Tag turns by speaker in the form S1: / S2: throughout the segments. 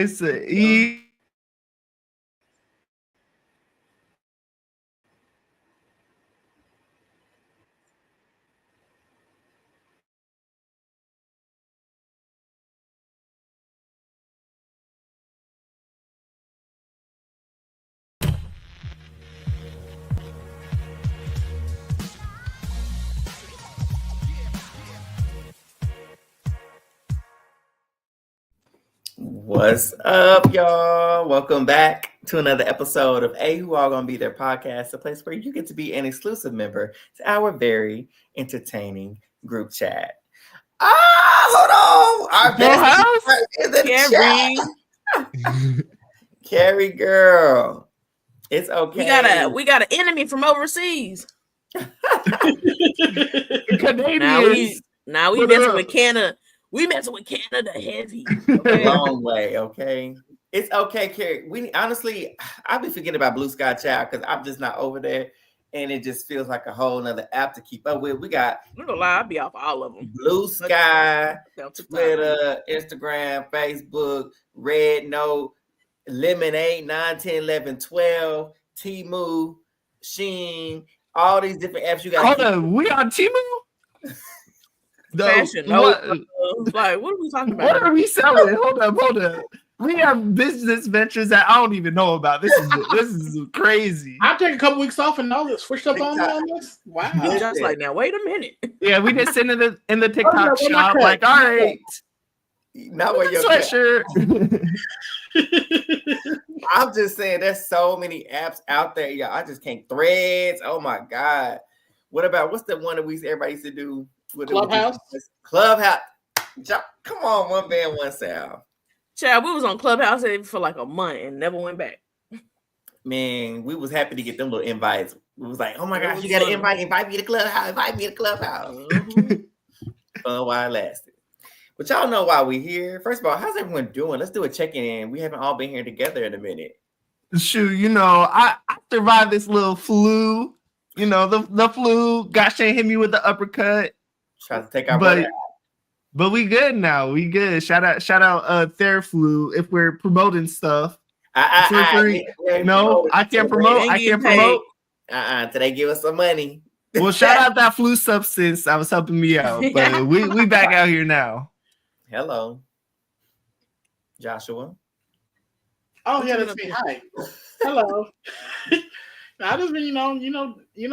S1: It's a E.
S2: What's up, y'all? Welcome back to another episode of Who All Gonna Be Their podcast, a place where you get to be an exclusive member to our very entertaining group chat. Hold on. Our
S1: House
S2: in the chat. Carrie girl. It's okay.
S3: We got an enemy from overseas.
S1: Canadians.
S3: Now we messing with Canada. We messing with Canada heavy.
S2: Okay? Long way, okay? It's okay, Carrie. We honestly, I've been forgetting about Blue Sky Child because I'm just not over there, and it just feels like a whole nother app to keep up with. We got
S3: I'm gonna lie, I'll be off all of them.
S2: Blue Sky, Twitter, Instagram, Facebook, Red Note, Lemonade, 9, 10, 11, 12, Temu, Sheen, all these different apps you got.
S1: Hold on, we on Temu?
S3: Fashion. Like, what are we talking about?
S1: What are we selling? Hold up. We have business ventures that I don't even know about. This is crazy.
S4: I'll take a couple weeks off and all switched up on this. Wow.
S3: Just like, now wait a minute.
S1: Yeah, we just sitting in the TikTok shop, like, all right.
S2: Not where your
S1: sweatshirt.
S2: I'm just saying there's so many apps out there, y'all. I just can't. Threads. Oh my God. What's the one that everybody used to do?
S4: Clubhouse.
S2: Clubhouse. Come on, one band, one sound.
S3: Child, we was on Clubhouse for like a month and never went back.
S2: Man, we was happy to get them little invites. We was like, oh my gosh, you got to invite me to Clubhouse. Fun while it lasted. But y'all know why we're here. First of all, how's everyone doing? Let's do a check-in. We haven't all been here together in a minute.
S1: Shoot, I survived this little flu. The flu. Gosh, Shane hit me with the uppercut.
S2: Try to take our brother out.
S1: But we good now. We good. Shout out Theraflu if we're promoting stuff. No, I can't promote.
S2: Today give us some money.
S1: Well, shout out that flu substance. I was helping me out. But we back out here now.
S2: Hello. Joshua.
S4: Oh yeah, that's me. Hi. Hello. I just been, you know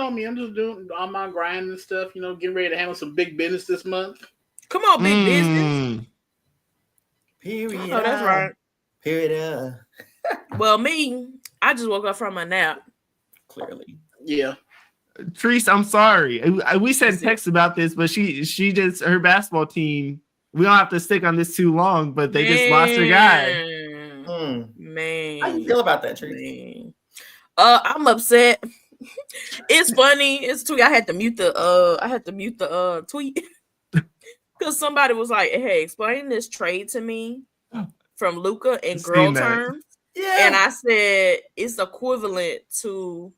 S4: me. I'm just doing all my grind and stuff. Getting ready to handle some big business this month.
S3: Come on, big business.
S2: Period.
S3: Oh, that's right.
S2: Period.
S3: Well, me, I just woke up from my nap.
S2: Clearly.
S4: Yeah.
S1: Treese, I'm sorry. We sent text about this, but she just her basketball team. We don't have to stick on this too long, but they just lost their guy.
S3: Man,
S2: how you feel about that, Treese?
S3: I'm upset. It's funny. It's tweet. I had to mute the tweet because somebody was like, "Hey, explain this trade to me from Luca in girl terms." Yeah. And I said it's equivalent to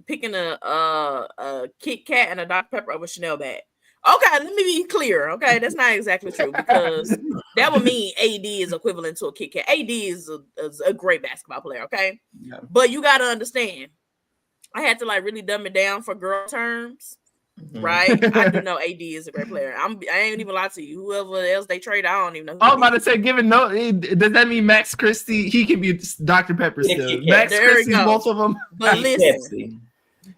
S3: picking a Kit Kat and a Dr. Pepper over Chanel bag. Okay, let me be clear. Okay, that's not exactly true because that would mean AD is equivalent to a Kit Kat. AD is a great basketball player. Okay, yeah. But you got to understand, I had to really dumb it down for girl terms, right? I do know AD is a great player. I ain't even lie to you. Whoever else they trade, I don't even know.
S1: I'm about to say, does that mean Max Christie? He can be Dr. Pepper still. Max Christie, both of them.
S3: But listen.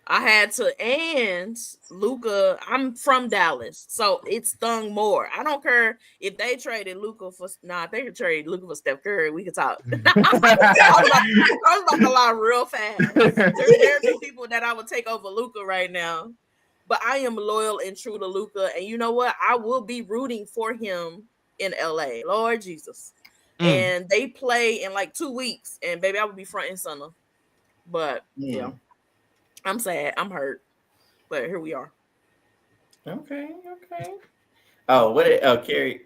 S3: I had to, and Luca, I'm from Dallas, so it stung more. I don't care if they traded Luca for, they could trade Luca for Steph Curry. We could talk. I was about to lie real fast. There are people that I would take over Luca right now, but I am loyal and true to Luca, and you know what? I will be rooting for him in LA. Lord Jesus. And they play in 2 weeks, and baby, I will be front and center. But yeah. I'm sad. I'm hurt. But here we are.
S2: Okay. Oh, Carrie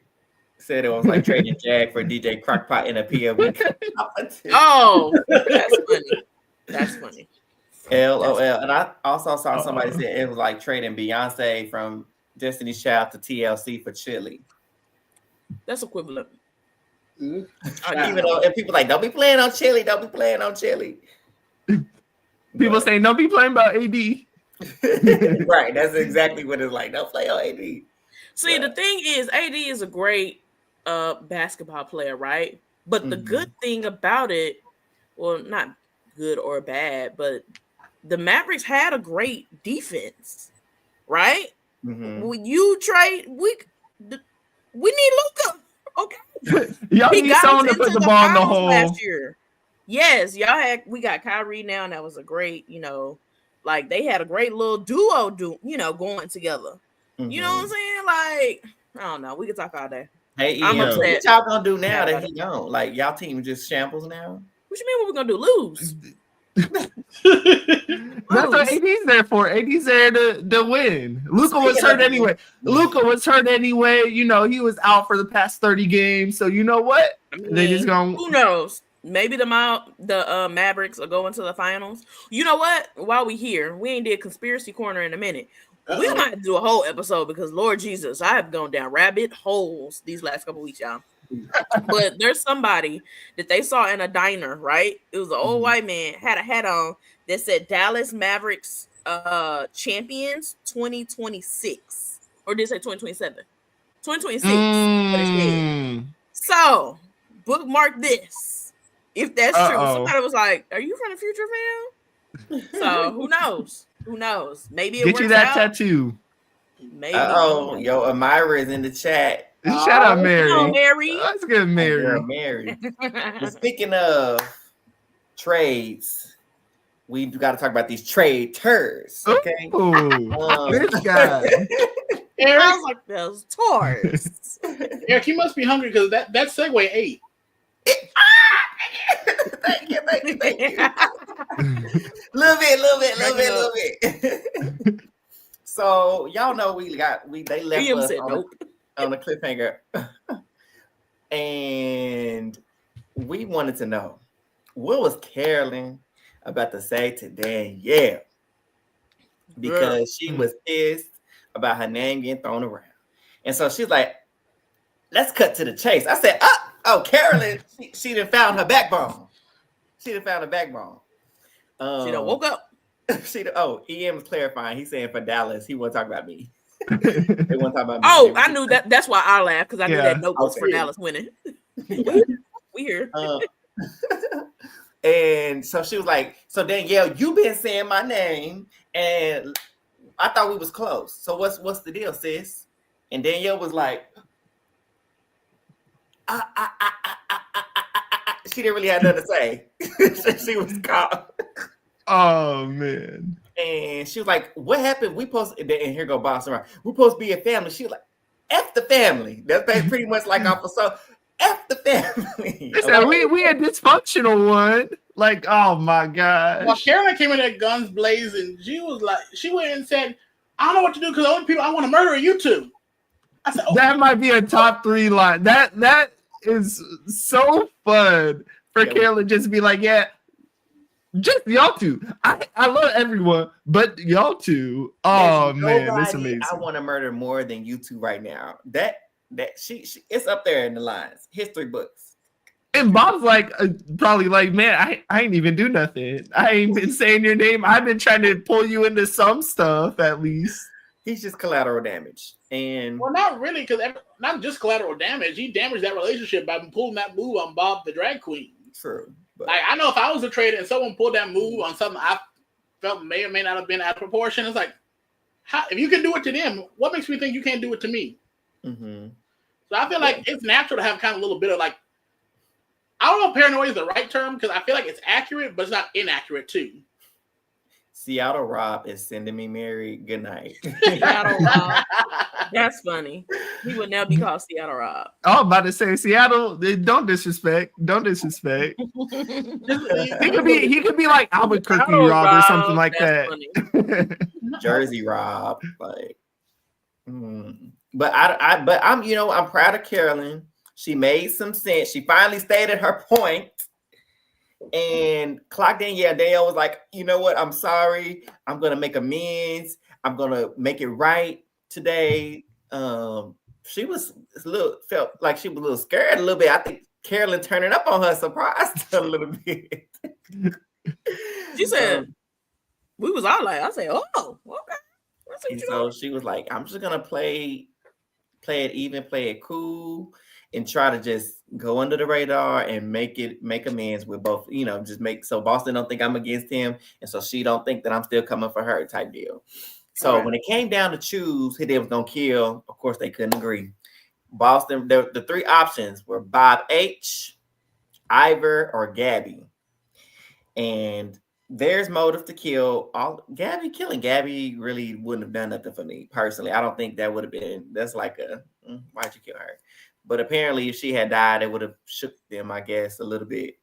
S2: said it was like trading Jag for DJ Crockpot in a PLB.
S3: Oh, that's funny.
S2: LOL. And I also saw somebody say it was like trading Beyonce from Destiny's Child to TLC for Chili.
S3: That's equivalent.
S2: Even though, and people like, don't be playing on Chili, don't be playing on Chili.
S1: People saying, don't be playing about AD.
S2: Right, that's exactly what it's like. Don't play on AD.
S3: See, the thing is, AD is a great basketball player, right? But the good thing about it, well, not good or bad, but the Mavericks had a great defense, right? When you trade, we need Luka. Okay,
S1: y'all need someone to put the ball in the hole
S3: last year. Yes, we got Kyrie now, and that was a great, like they had a great little duo, going together. You know what I'm saying? Like, I don't know. We can talk all day.
S2: Hey, Ian, what y'all gonna do now that he don't? Like, y'all team just shambles now?
S3: What you mean? What we gonna do? Lose?
S1: That's what AD's there for. AD's there to win. Luka was hurt anyway. He was out for the past 30 games. So you know what? They just gonna.
S3: Who knows? Maybe the Mavericks are going to the finals. You know what? While we here, we ain't did conspiracy corner in a minute. We might do a whole episode because Lord Jesus, I have gone down rabbit holes these last couple weeks, y'all. But there's somebody that they saw in a diner, right? It was an old white man, had a hat on that said Dallas Mavericks champions 2026. Or did it say 2027? 2026. But it's dead. So bookmark this. If that's true. Somebody was like, are you from the future, fam? So who knows? Who knows? Maybe it
S1: get
S3: works
S1: you that
S3: out.
S1: Tattoo.
S3: Maybe.
S2: Yo, Amira is in the chat.
S1: Shout out Mary.
S3: Hello, Mary.
S1: That's good, Mary.
S2: Girl, Mary. Well, speaking of trades, we got to talk about these Traitors. Okay.
S1: This guy.
S3: Eric, I was like, those tours.
S4: Eric, you must be hungry because that segue ate.
S2: Thank you. Little bit. So y'all know they left us on a cliffhanger, and we wanted to know what was Carolyn about to say to Danielle because she was pissed about her name getting thrown around, and so she's like, "Let's cut to the chase." I said, "Oh, Carolyn, she done found her backbone. She done woke up." EM was clarifying. He's saying for Dallas, he won't talk about me. They won't talk about me.
S3: Oh, I knew that. That's why I laughed because I knew that note was for Dallas winning. Weird.
S2: And so she was like, "So Danielle, you've been saying my name, and I thought we was close. So what's the deal, sis?" And Danielle was like, she didn't really have nothing to say. She was calm.
S1: Oh man.
S2: And she was like, "What happened? We supposed," and here go Boss around. We're supposed to be a family. She was like, "F the family." That's pretty much like off of so F the family.
S1: Listen, we a dysfunctional one. Like, oh my god.
S4: Well, Carolyn came in there guns blazing. She was like, she went and said, "I don't know what to do because the only people I want to murder are you two." I said,
S1: that might be a top 3 line. That is so fun for Carolyn just to be like, yeah. Just y'all two. I love everyone, but y'all two. Oh man, that's amazing.
S2: I want to murder more than you two right now. That she it's up there in the lines, history books.
S1: And Bob's like, probably like, man, I ain't even do nothing. I ain't been saying your name. I've been trying to pull you into some stuff at least.
S2: He's just collateral damage, and
S4: well, not really, because not just collateral damage. He damaged that relationship by pulling that move on Bob the drag queen.
S2: True. But
S4: like, I know if I was a trader and someone pulled that move on something I felt may or may not have been out of proportion, it's like, if you can do it to them, what makes me think you can't do it to me?
S2: Mm-hmm.
S4: So I feel like it's natural to have kind of a little bit of like, I don't know if paranoia is the right term because I feel like it's accurate, but it's not inaccurate too.
S2: Seattle Rob is sending me Mary good night.
S3: Seattle Rob. That's funny. He would now be called Seattle Rob.
S1: Oh, I'm about to say Seattle. Don't disrespect. Don't disrespect. he could be like Albuquerque Rob or something like that.
S2: Jersey Rob, like. But I'm proud of Carolyn. She made some sense. She finally stated her point. And clocked in. Danielle was like, "You know what? I'm sorry. I'm gonna make amends. I'm gonna make it right today." She was felt like she was a little scared a little bit. I think Carolyn turning up on her surprised her a little bit.
S3: She said, we was all like, I said, oh, okay.
S2: And so she was like, I'm just gonna play it even, play it cool, and try to just go under the radar and make amends with both, just make so Boston don't think I'm against him, and so she don't think that I'm still coming for her type deal. So when it came down to choose who they was gonna kill, of course they couldn't agree. Boston, the three options were Bob H, Ivor, or Gabby. And there's motive to kill. Killing Gabby really wouldn't have done nothing for me personally. I don't think that would have been, that's like why'd you kill her? But apparently if she had died, it would have shook them, I guess, a little bit.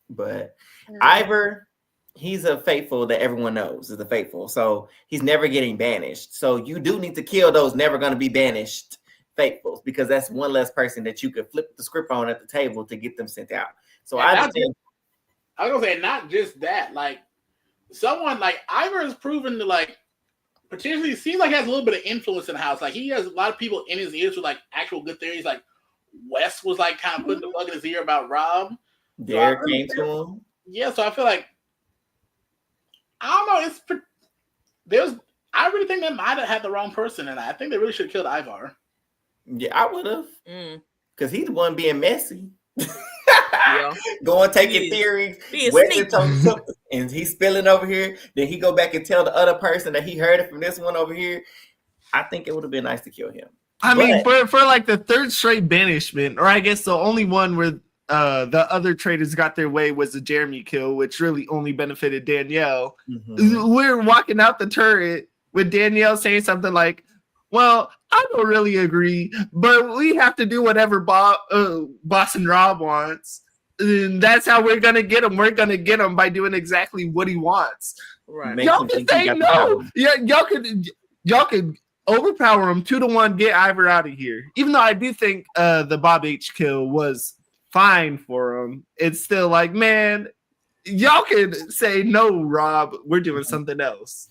S2: But Ivor, he's a faithful that everyone knows is a faithful. So he's never getting banished. So you do need to kill those never going to be banished faithfuls, because that's one less person that you could flip the script on at the table to get them sent out. So I was
S4: gonna say, not just that, like someone like Ivor has proven to like potentially seems like he has a little bit of influence in the house. Like he has a lot of people in his ears with like actual good theories. Like Wes was like kind of putting the bug in his ear about Rob.
S2: Derek came to him.
S4: Yeah, so I feel like I don't know. I really think they might have had the wrong person, and I think they really should have killed Ivor.
S2: Yeah, I would have, because he's the one being messy.
S3: Yeah.
S2: Going taking theories, and he's spilling over here. Then he go back and tell the other person that he heard it from this one over here. I think it would have been nice to kill him.
S1: I mean, for like the third straight banishment, or I guess the only one where the other traitors got their way was the Jeremy kill, which really only benefited Danielle. We're walking out the turret with Danielle saying something like, well, I don't really agree, but we have to do whatever Boss and Rob wants. And that's how we're going to get him. We're going to get him by doing exactly what he wants.
S3: Right.
S1: Y'all can say no. Yeah, y'all could overpower him 2-1, get Ivor out of here. Even though I do think the Bob H kill was fine for him, it's still like, man, y'all could say no, Rob, we're doing something else.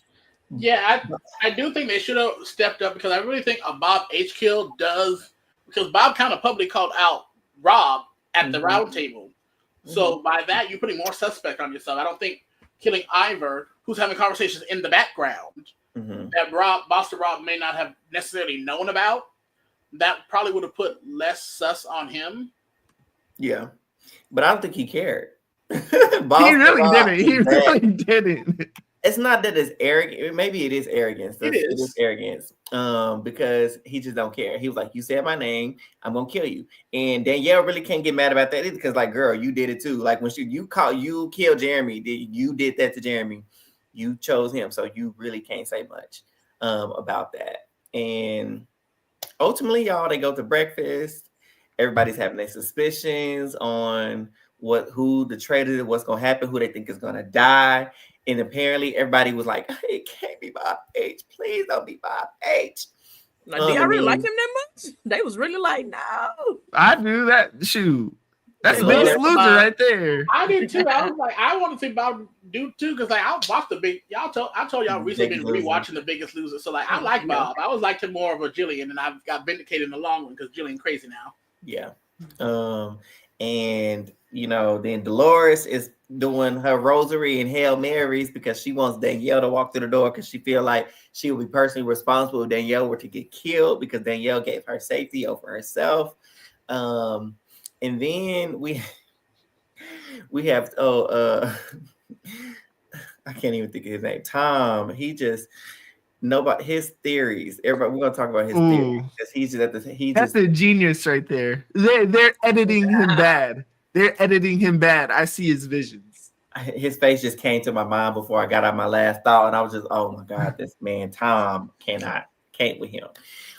S4: Yeah, I do think they should have stepped up, because I really think a Bob H kill does, because Bob kind of publicly called out Rob at the round table. So by that, you're putting more suspect on yourself. I don't think killing Ivor, who's having conversations in the background that Boston Rob may not have necessarily known about, that probably would have put less sus on him.
S2: Yeah, but I don't think he cared.
S1: He really didn't. He really didn't.
S2: It's not that it's arrogant. Maybe it is arrogance.
S4: It is
S2: arrogance. Because he just don't care. He was like, you said my name, I'm gonna kill you. And Danielle really can't get mad about that either, because like, girl, you did it too. Like when you killed Jeremy, you did that to Jeremy. You chose him, so you really can't say much about that. And ultimately, y'all, they go to breakfast. Everybody's having their suspicions on who the traitor is, what's gonna happen, who they think is gonna die. And apparently everybody was like, it can't be Bob H. Please don't be Bob H.
S3: Like, do y'all really like him that much? They was really like, no.
S1: I do that. Shoot. That's the biggest loser right there.
S4: I did too. I was like, I want to see Bob do too, because like I watched I told y'all recently been rewatching The Biggest Loser. So like I like Bob. I was like to more of a Jillian, and I've got vindicated in the long run because Jillian crazy now.
S2: Yeah. And then Dolores is doing her rosary and Hail Marys because she wants Danielle to walk through the door, because she feel like she will be personally responsible if Danielle were to get killed, because Danielle gave her safety over herself. And then we have I can't even think of his name. Tom. He just his theories. Everybody, we're gonna talk about his theories. He's just
S1: that's a genius right there. They're editing him bad. They're editing him bad. I see his visions.
S2: His face just came to my mind before I got out my last thought, and I was just, oh my God, this man Tom can't with him.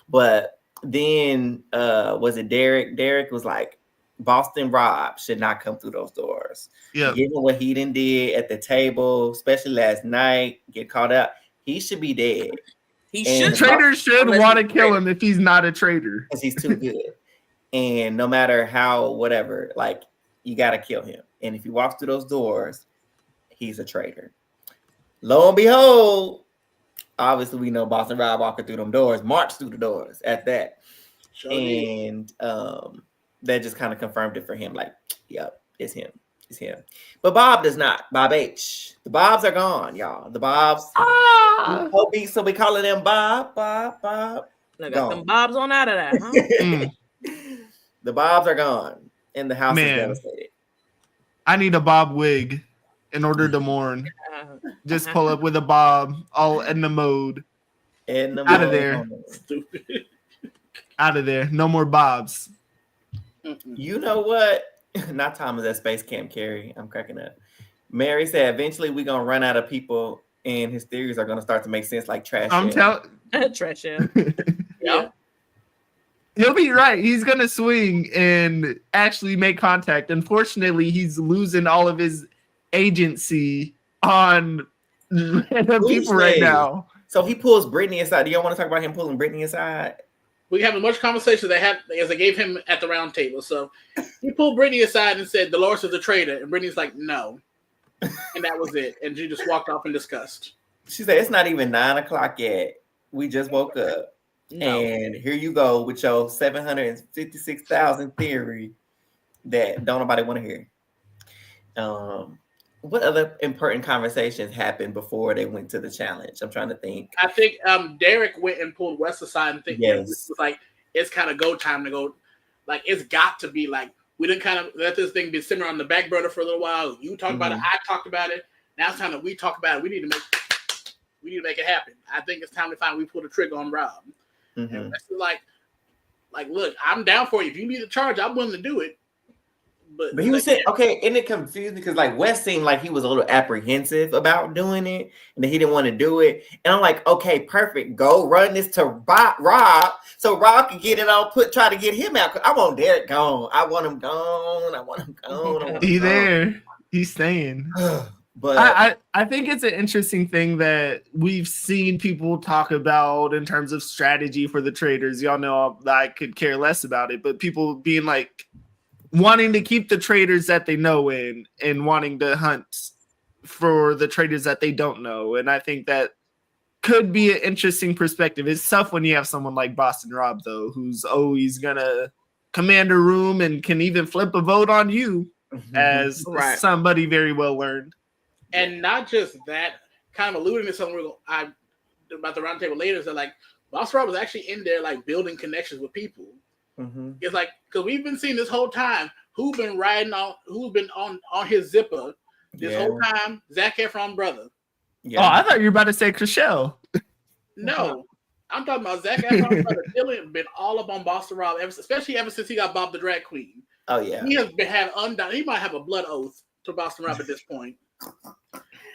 S2: But then was it Derek? Derek was like, Boston Rob should not come through those doors.
S1: Yeah.
S2: Given what he did at the table, especially last night, get caught up, he should be dead.
S1: Traitors should want to kill him if he's not a traitor,
S2: because he's too good. And no matter how, whatever, like, you got to kill him. And if he walks through those doors, he's a traitor. Lo and behold, obviously we know Boston Rob walking through them doors, marched through the doors at that. Sure. And that just kind of confirmed it for him. Like, yep, it's him. It's him. But Bob does not. Bob H. The Bobs are gone, y'all. The Bobs. So we calling them Bob.
S3: Look, got them Bobs on out of that, huh?
S2: The Bobs are gone, and the house is devastated.
S1: I need a Bob wig in order to mourn. Just pull up with a Bob, all in the mode. Out of there.
S4: Stupid.
S1: Out of there. No more Bobs.
S2: You know what? Not Thomas at Space Camp Carrie. I'm cracking up. Mary said, eventually we're going to run out of people and his theories are going to start to make sense like trash.
S1: I'm telling
S3: trash.
S4: Yeah.
S1: He'll be right. He's going to swing and actually make contact. Unfortunately, he's losing all of his agency on random people right now.
S2: So he pulls Brittany aside. Do y'all want to talk about him pulling Brittany aside?
S4: We have as much conversation they had as they gave him at the round table. So he pulled Brittany aside and said, Dolores is a traitor. And Brittany's like, no. And that was it. And she just walked off in disgust.
S2: She said, it's not even 9 o'clock yet. We just woke up. No. And here you go with your 756,000 theory that don't nobody want to hear. What other important conversations happened before they went to the challenge? I'm trying to think.
S4: I think Derek went and pulled Wes aside and think it was like it's kind of go time to go. Like it's got to be like we didn't kind of let this thing be simmering on the back burner for a little while. You talked about it, I talked about it. Now it's time that we talk about it. We need to make it happen. I think it's time to finally pull the trigger on Rob. And Wes is like, look, I'm down for you. If you need a charge, I'm willing to do it. But
S2: he was saying, okay, and it confused me because like Wes seemed like he was a little apprehensive about doing it and that he didn't want to do it. And I'm like, okay, perfect. Go run this to Rob so Rob can get it on, try to get him out. I want Derek gone. I want him gone.
S1: He's there. He's staying. But I think it's an interesting thing that we've seen people talk about in terms of strategy for the Traitors. Y'all know I could care less about it, but people being like, wanting to keep the Traitors that they know in and wanting to hunt for the Traitors that they don't know. And I think that could be an interesting perspective. It's tough when you have someone like Boston Rob, though, who's always going to command a room and can even flip a vote on you as somebody very well learned.
S4: And not just that, kind of alluding to something about the round table later, is that like Boston Rob was actually in there like building connections with people. It's like because we've been seeing this whole time who's been on his zipper this whole time. Zac Efron brother.
S1: Yeah. Oh, I thought you were about to say Chriselle.
S4: No, I'm talking about Zac Efron brother. Dylan been all up on Boston Rob, especially ever since he got Bob the Drag Queen.
S2: Oh yeah,
S4: he has been he might have a blood oath to Boston Rob at this point.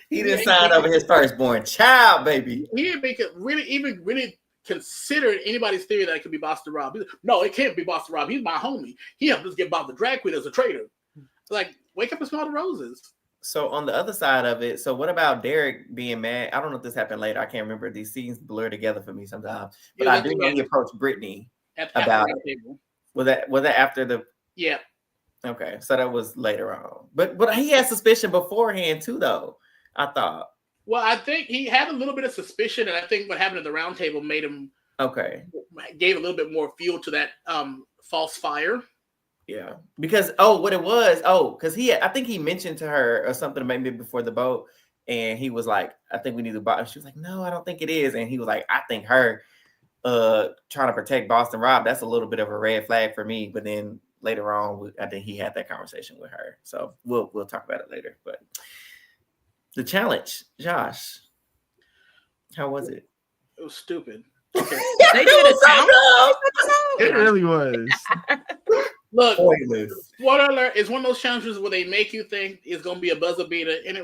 S2: He didn't sign over his firstborn child, baby.
S4: He didn't make it really considered anybody's theory that it could be Boston Rob. No, it can't be Boston Rob. He's my homie. He helped us get Bob the Drag Queen as a traitor. Like, wake up and smell the roses.
S2: So on the other side of it, so what about Derek being mad? I don't know if this happened later. I can't remember. These scenes blur together for me sometimes. But I do know he approached Brittany about it. Was that after the?
S4: Yeah.
S2: Okay, so that was later on. But he had suspicion beforehand too, though. I thought.
S4: Well, I think he had a little bit of suspicion, and I think what happened at the round table made him gave a little bit more fuel to that false fire.
S2: Yeah, because what it was, because I think he mentioned to her or something maybe before the boat, and he was like, "I think we need to buy." She was like, "No, I don't think it is," and he was like, "I think her trying to protect Boston Rob, that's a little bit of a red flag for me." But then later on, I think he had that conversation with her, so we'll talk about it later, but. The challenge, Josh. How was it?
S4: It was stupid.
S3: Okay. They did a challenge.
S1: It really was.
S4: Look, spoiler alert, it's one of those challenges where they make you think it's gonna be a buzzer beater, and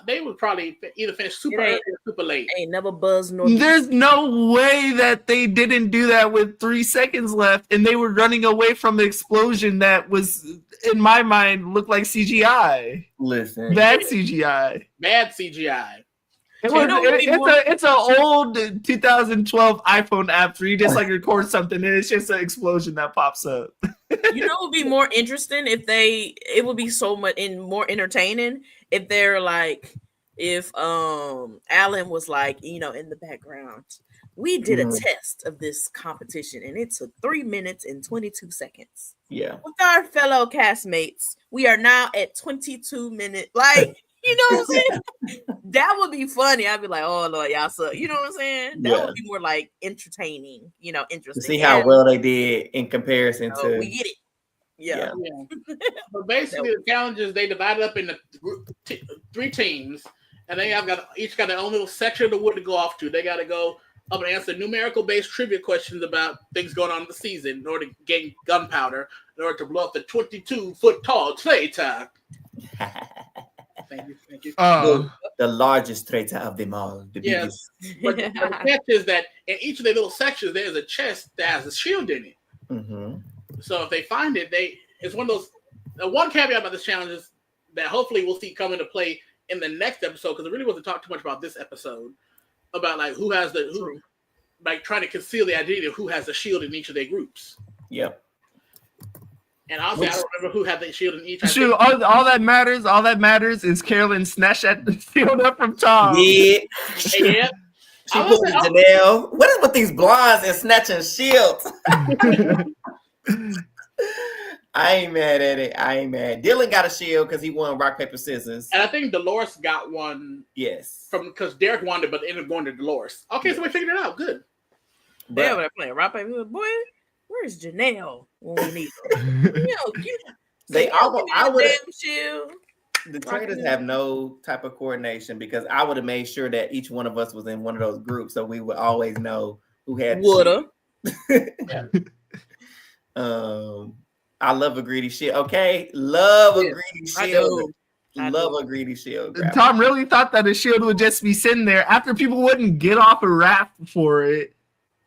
S4: they would probably either finish super early or super late.
S3: Ain't never buzz nor.
S1: There's no way that they didn't do that with 3 seconds left, and they were running away from the explosion that was, in my mind, looked like CGI.
S2: Listen,
S1: bad CGI.
S4: Bad CGI.
S1: It's an old 2012 iPhone app where you just like record something and it's just an explosion that pops up.
S3: You know, it would be more interesting it would be so much more entertaining if they're like, if Alan was like, in the background, We did a test of this competition, and it took 3 minutes and 22 seconds.
S2: Yeah.
S3: With our fellow castmates, we are now at 22 minutes. Like, you know what I'm saying? That would be funny. I'd be like, oh, Lord, y'all suck. You know what I'm saying? That would be more like entertaining, interesting.
S2: To see how well they did in comparison to.
S3: We get it. Yeah.
S4: But basically, the challenges, they divided up into 3 teams, and they each got their own little section of the wood to go off to. They got to go up and answer numerical-based trivia questions about things going on in the season in order to gain gunpowder, in order to blow up the 22-foot-tall traitor. Thank you.
S2: The largest traitor of them all. The biggest.
S4: But the catch is that in each of their little sections, there's a chest that has a shield in it.
S2: Mm-hmm.
S4: So if they find it, it's one of those. The one caveat about this challenge is that hopefully we'll see come into play in the next episode, because it really wasn't talk too much about this episode about like who has like trying to conceal the identity of who has the shield in each of their groups.
S2: Yep.
S4: And also, I don't remember who had the shield in each.
S1: Shoot, all that matters is Carolyn snatched that shield up from Tom.
S2: Yeah.
S4: Yeah.
S2: She pulled Janelle. What is with these blondes and snatching shields? I ain't mad at it. I ain't mad. Dylan got a shield because he won rock, paper, scissors.
S4: And I think Dolores got one.
S2: Yes.
S4: Because Derek wanted it, but ended up going to Dolores. Okay, so we figured it out. Good.
S3: Yeah, they're playing rock, paper, scissors. Boy, where's Janelle when we need her?
S2: I would. The Traitors have no type of coordination, because I would have made sure that each one of us was in one of those groups, so we would always know who had.
S3: Woulda.
S2: I love a greedy shield. Okay, love a greedy shield. Love a greedy shield.
S1: Tom really thought that a shield would just be sitting there after people wouldn't get off a raft for it,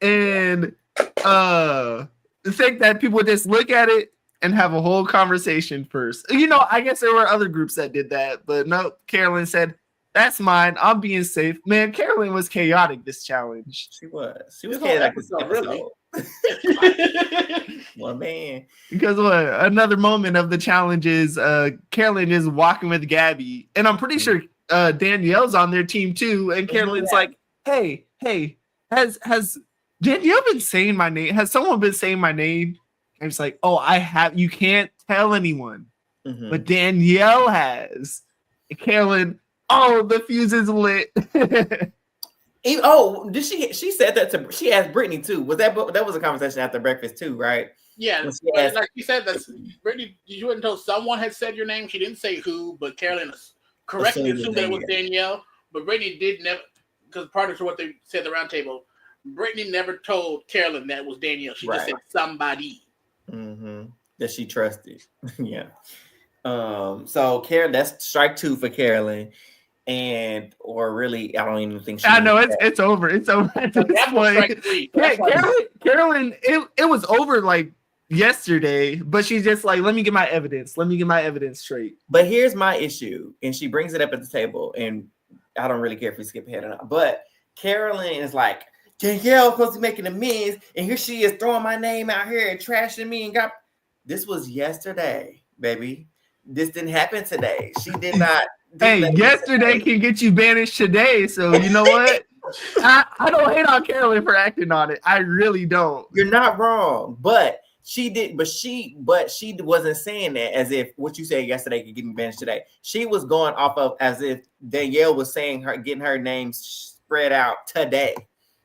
S1: and think that people would just look at it and have a whole conversation first. I guess there were other groups that did that, but no, Carolyn said, that's mine. I'm being safe. Man, Carolyn was chaotic this challenge.
S2: She was chaotic this episode. Really? Well, man.
S1: Because another moment of the challenge is Carolyn is walking with Gabby, and I'm pretty sure Danielle's on their team too. And Carolyn's like, hey, has Danielle been saying my name? Has someone been saying my name? And it's like, oh, I have. You can't tell anyone, but Danielle has. And Carolyn, the fuse is lit.
S2: Did she said that to? She asked Brittany too. Was that was a conversation after breakfast too, right?
S4: Yeah, like she said, that Brittany, you wouldn't tell someone had said your name. She didn't say who, but Carolyn correctly assumed that it was Danielle. But Brittany did never, because part of what they said at the round table, Brittany never told Carolyn that was Danielle. She just said somebody.
S2: Mm-hmm. That she trusted. Yeah. So Carolyn, that's strike 2 for Carolyn. Or really, I don't even think she.
S1: I know it's over. It's over at this point. Carolyn, it was over like yesterday, but she's just like, let me get my evidence straight.
S2: But here's my issue, and she brings it up at the table, and I don't really care if we skip ahead or not. But Carolyn is like, Danielle supposed to be making amends, and here she is throwing my name out here and trashing me. And this was yesterday, baby. This didn't happen today. She did not.
S1: Hey, yesterday can get you banished today. So you know what? I don't hate on Carolyn for acting on it. I really don't.
S2: You're not wrong, but she did. But she wasn't saying that as if what you said yesterday could get me banished today. She was going off of as if Danielle was saying getting her name spread out today.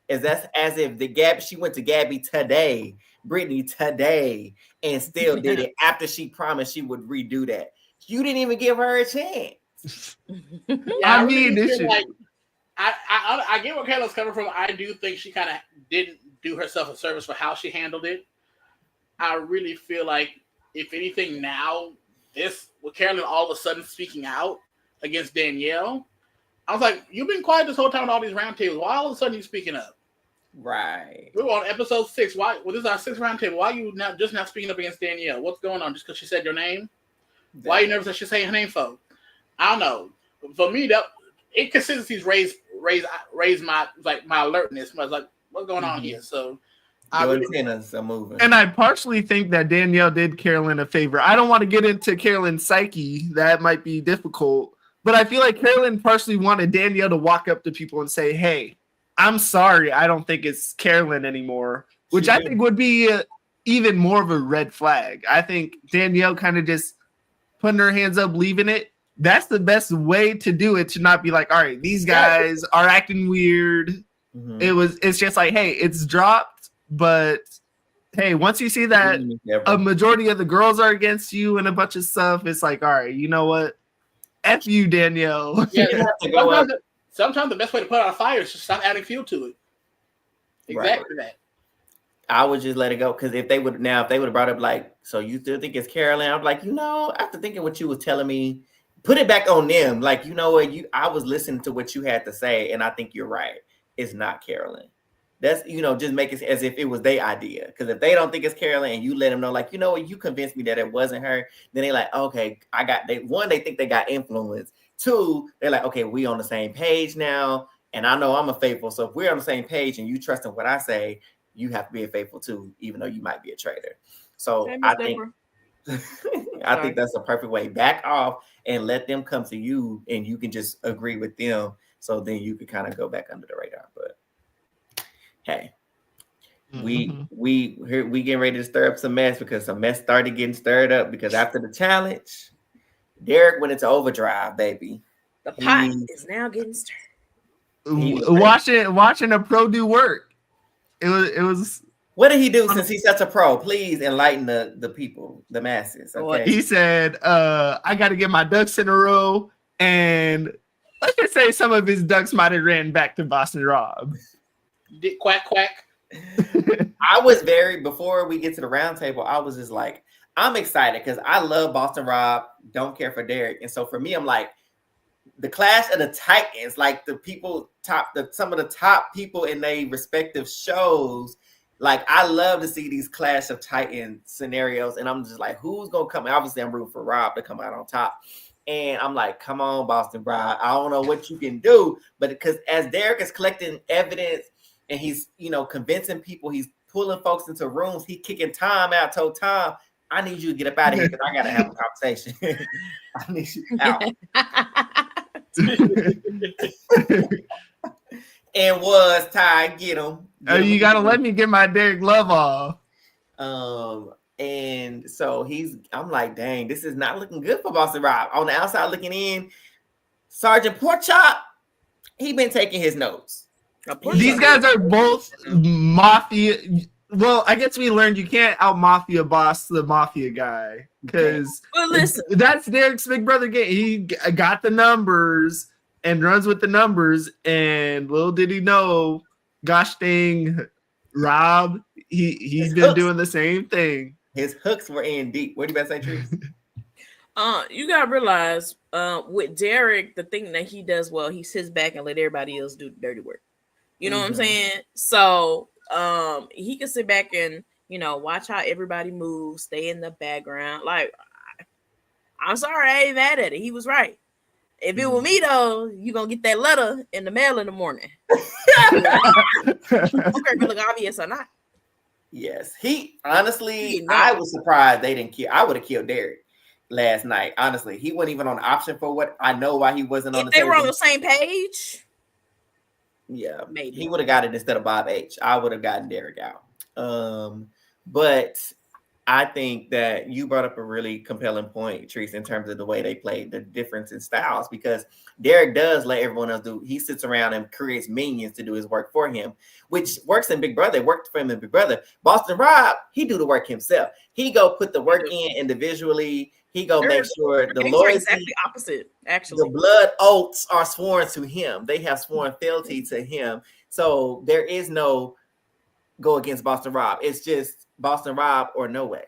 S2: As if she went to Gabby today, Brittany today, and still did it after she promised she would redo that. You didn't even give her a chance.
S4: I mean, this shit. Like, I get where Carolyn's coming from. I do think she kind of didn't do herself a service for how she handled it. I really feel like, if anything, now with Carolyn all of a sudden speaking out against Danielle, I was like, you've been quiet this whole time on all these roundtables. Why all of a sudden you speaking up?
S2: Right.
S4: We were on episode 6. Why? Well, this is our 6th roundtable. Why are you now speaking up against Danielle? What's going on? Just because she said your name? Why are you nervous that she's saying her name for? I don't know. For me, that inconsistencies raise my alertness. I was like, what's going on here? So
S2: antennas are moving.
S1: And I partially think that Danielle did Carolyn a favor. I don't want to get into Carolyn's psyche. That might be difficult. But I feel like Carolyn partially wanted Danielle to walk up to people and say, hey, I'm sorry, I don't think it's Carolyn anymore, which I think would be even more of a red flag. I think Danielle kind of just putting her hands up, leaving it. That's the best way to do it, to not be like, all right, these guys are acting weird. It's just like, hey, it's dropped, but hey, once you see that a majority of the girls are against you and a bunch of stuff, it's like, all right, you know what? F you, Danielle.
S4: Yeah, sometimes the best way to put out a fire is to stop adding fuel to it. Exactly that.
S2: I would just let it go, because if they would have brought up like, so you still think it's Carolyn? I'm like, after thinking what you was telling me, put it back on them. Like, you know what, I was listening to what you had to say, and I think you're right. It's not Carolyn. That's, just make it as if it was their idea. Because if they don't think it's Carolyn and you let them know, like, you know what, you convinced me that it wasn't her, then they like, okay, they think they got influence. Two, they're like, okay, we on the same page now, and I know I'm a faithful. So if we're on the same page and you trust in what I say, you have to be a faithful too, even though you might be a traitor. So I think that's a perfect way. Back off and let them come to you, and you can just agree with them. So then you can kind of go back under the radar. But hey, we getting ready to stir up some mess, because some mess started getting stirred up, because after the challenge, Derek went into overdrive, baby.
S3: The pot is now getting stirred.
S1: Watching a pro do work. It was.
S2: What did he do since he's such a pro? Please enlighten the people, the masses. Okay.
S1: He said, I got to get my ducks in a row, and let's just say some of his ducks might have ran back to Boston Rob.
S4: Quack quack.
S2: Before we get to the round table, I was just like, I'm excited because I love Boston Rob, don't care for Derek. And so for me, I'm like, the Clash of the Titans, like some of the top people in their respective shows. Like, I love to see these Clash of Titan scenarios, and I'm just like, who's gonna come? Obviously, I'm rooting for Rob to come out on top, and I'm like, come on, Boston Rob. I don't know what you can do, but because as Derek is collecting evidence and he's convincing people, he's pulling folks into rooms, he kicking Tom out. Told Tom, I need you to get up out of here because I gotta have a conversation. I need you out. And was Ty, get him.
S1: You gotta let me get my Derek Love off.
S2: And so I'm like, dang, this is not looking good for Boston Rob. On the outside looking in, Sergeant Porkchop, he been taking his notes.
S1: These guys are both mafia. Well, I guess we learned you can't out mafia boss the mafia guy, because that's Derek's big brother game. He got the numbers and runs with the numbers, and little did he know, gosh dang, Rob, he's been doing the same thing.
S2: His hooks were in deep. What do you about to say, Trees?
S3: You gotta realize, with Derek, the thing that he does well, he sits back and let everybody else do the dirty work. You know what I'm saying? So he can sit back and watch how everybody moves, stay in the background. Like, I'm sorry, I ain't mad at it. He was right. If it were me though, you gonna get that letter in the mail in the morning. Okay, look obvious or not.
S2: Yes, I was surprised they didn't kill. I would have killed Derek last night. Honestly, he wasn't even on the option for what I know why he wasn't on the table.
S3: If they were on the same page,
S2: yeah,
S3: maybe
S2: he would have got it instead of Bob H. I would have gotten Derek out. But I think that you brought up a really compelling point, Treese, in terms of the way they played, the difference in styles, because Derek does let everyone else do. He sits around and creates minions to do his work for him, which works in Big Brother. It worked for him in Big Brother. Boston Rob, he do the work himself. He go put the work in individually. He go make sure the loyalty,
S3: exactly opposite. Actually,
S2: the blood oaths are sworn to him. They have sworn fealty to him. So there is no go against Boston Rob. It's just Boston Rob or no way.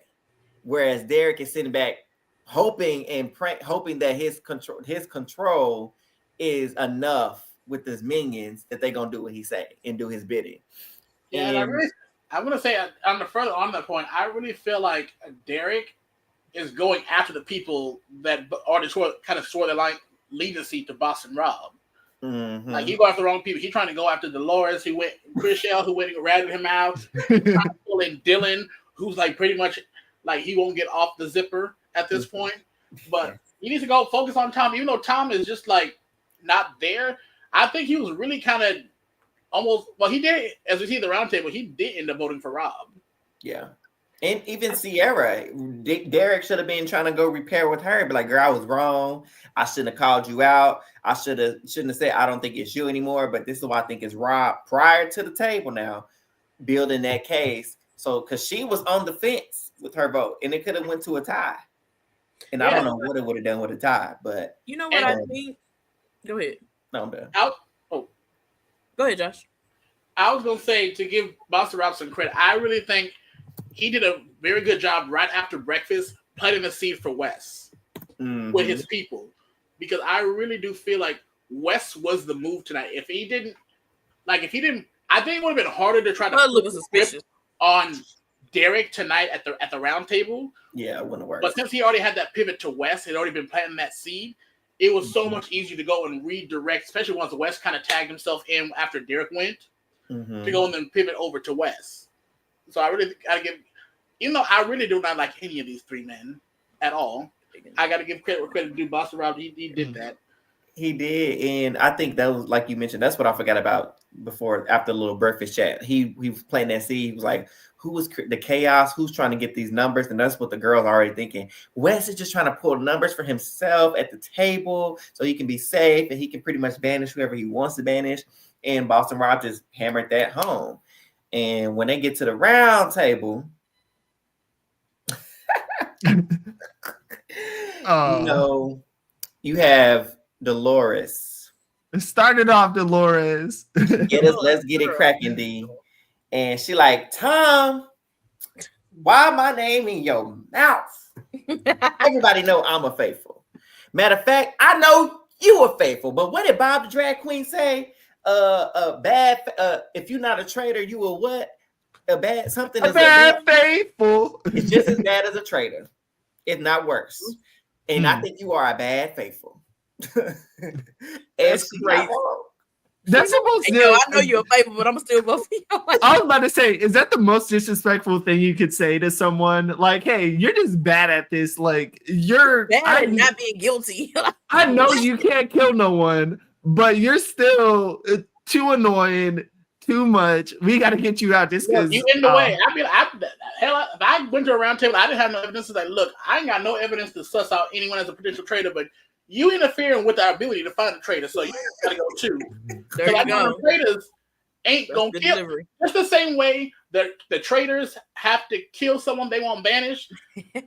S2: Whereas Derek is sitting back hoping that his control is enough with his minions that they're gonna do what he say and do his bidding.
S4: Yeah, and I want to say on that point, I really feel like Derek is going after the people that already kind of swore their leniency to Boston Rob.
S2: Mm-hmm.
S4: Like, he go after the wrong people. He's trying to go after Dolores, Chriselle, who went and ratted him out. Trying to pull in Dylan, who's like pretty much like he won't get off the zipper at this point. But he needs to go focus on Tom, even though Tom is just like not there. I think he was really kind of almost. Well, he did. As we see the roundtable, he did end up voting for Rob.
S2: Yeah. And even Sierra, Derek should have been trying to go repair with her. Be like, girl, I was wrong. I shouldn't have called you out. I shouldn't have said I don't think it's you anymore. But this is why I think it's Rob prior to the table now, building that case. So because she was on the fence with her vote, and it could have went to a tie. And I don't know what it would have done with a tie. But
S3: you know what I think? Go ahead.
S2: No, I'm done.
S3: Go ahead, Josh.
S4: I was gonna say, to give Boston Rob some credit, I really think he did a very good job right after breakfast planting the seed for Wes with his people, because I really do feel like Wes was the move tonight. If he didn't, I think it would have been harder to try to
S3: look suspicious
S4: on Derek tonight at the round table.
S2: Yeah, it wouldn't work.
S4: But since he already had that pivot to Wes, had already been planting that seed, it was so much easier to go and redirect, especially once Wes kind of tagged himself in after Derek went, to go and then pivot over to Wes. So I really gotta give, even though I really do not like any of these three men at all, I gotta give credit where credit due. Boston Rob, he did that.
S2: He did, and I think that was, like you mentioned, that's what I forgot about before, after the little breakfast chat. He was playing that seed. He was like, who was the chaos? Who's trying to get these numbers? And that's what the girls are already thinking. Wes is just trying to pull numbers for himself at the table so he can be safe and he can pretty much banish whoever he wants to banish. And Boston Rob just hammered that home. And when they get to the round table, you have Dolores.
S1: It started off Dolores.
S2: Let's get it cracking, D. And she like, Tom, why my name in your mouth? Everybody know I'm a faithful. Matter of fact, I know you are faithful. But what did Bob the drag queen say? If you're not a traitor, you are what? A bad
S1: faithful.
S2: It's just as bad as a traitor, if not worse. And I think you are a bad faithful.
S1: That's great. That's supposed to.
S3: I know you're a faithful, but I'm still voting for you.
S1: I was about to say, is that the most disrespectful thing you could say to someone? Like, hey, you're just bad at this. Like, you're
S3: bad at not being guilty.
S1: I know you can't kill no one, but you're still too annoying, too much. We got to get you out just because
S4: you in the way. I mean, if I went to a round table, I didn't have no evidence. Like, look, I ain't got no evidence to suss out anyone as a potential traitor, but you interfering with our ability to find a traitor, so you gotta go too.
S3: There you go.
S4: Traitors ain't gonna kill. Delivery. Just the same way that the traitors have to kill someone they won't banish. They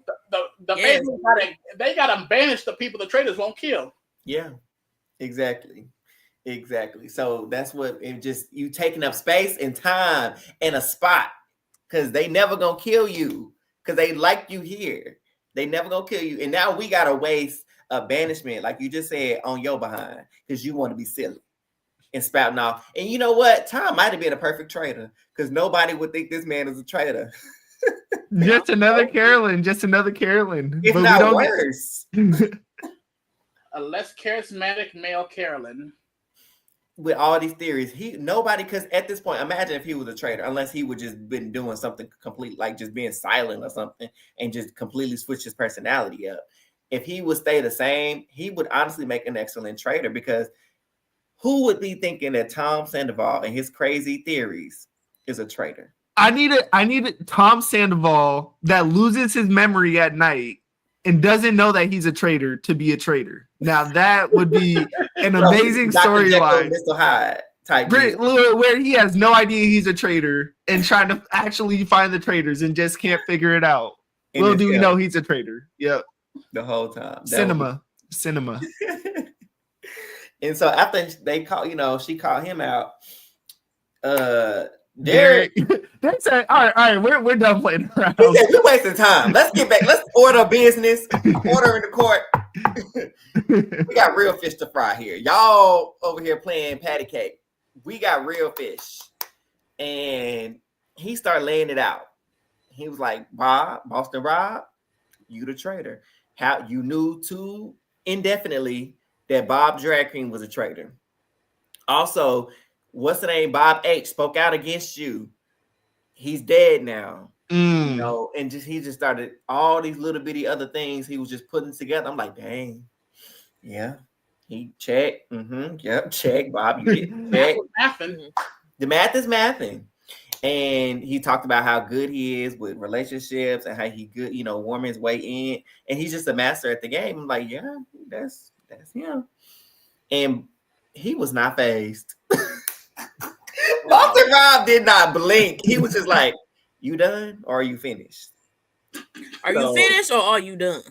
S4: gotta banish the people the traitors won't kill.
S2: Yeah, exactly. So that's what it just, you taking up space and time and a spot, because they never gonna kill you because they like you here. They never gonna kill you, and now we gotta waste a banishment, like you just said, on your behind because you want to be silly and spouting off. And you know what? Tom might have been a perfect traitor because nobody would think this man is a traitor.
S1: Just another Carolyn.
S2: If but not we don't worse.
S4: A less charismatic male Carolyn.
S2: With all these theories, nobody, because at this point, imagine if he was a traitor, unless he would just been doing something complete, like just being silent or something, and just completely switch his personality up. If he would stay the same, he would honestly make an excellent traitor, because who would be thinking that Tom Sandoval and his crazy theories is a traitor?
S1: I need Tom Sandoval that loses his memory at night and doesn't know that he's a traitor to be a traitor. Now that would be an amazing storyline.
S2: Mr. Hyde type
S1: where he has no idea he's a traitor and trying to actually find the traitors and just can't figure it out. Little do we know he's a traitor. Yep.
S2: The whole time.
S1: Cinema.
S2: And so after they she called him out. Derek.
S1: They said, all right, we're done playing around.
S2: He said, we're wasting time. Let's get back. Let's order business. Order in the court. We got real fish to fry here. Y'all over here playing patty cake. We got real fish. And he started laying it out. He was like, Boston Rob, you the traitor. How you knew too indefinitely that Bob Drag Queen was a traitor. Also, what's the name? Bob H spoke out against you. He's dead now. And he just started all these little bitty other things he was just putting together. I'm like, dang, yeah. He checked. Yep, check. Bob, you did check. The math is mathing. And he talked about how good he is with relationships and how he good, warming his way in. And he's just a master at the game. I'm like, yeah, that's him. And he was not fazed. Boston Rob did not blink. He was just like, you done or are you finished?
S3: Are you finished or are you done?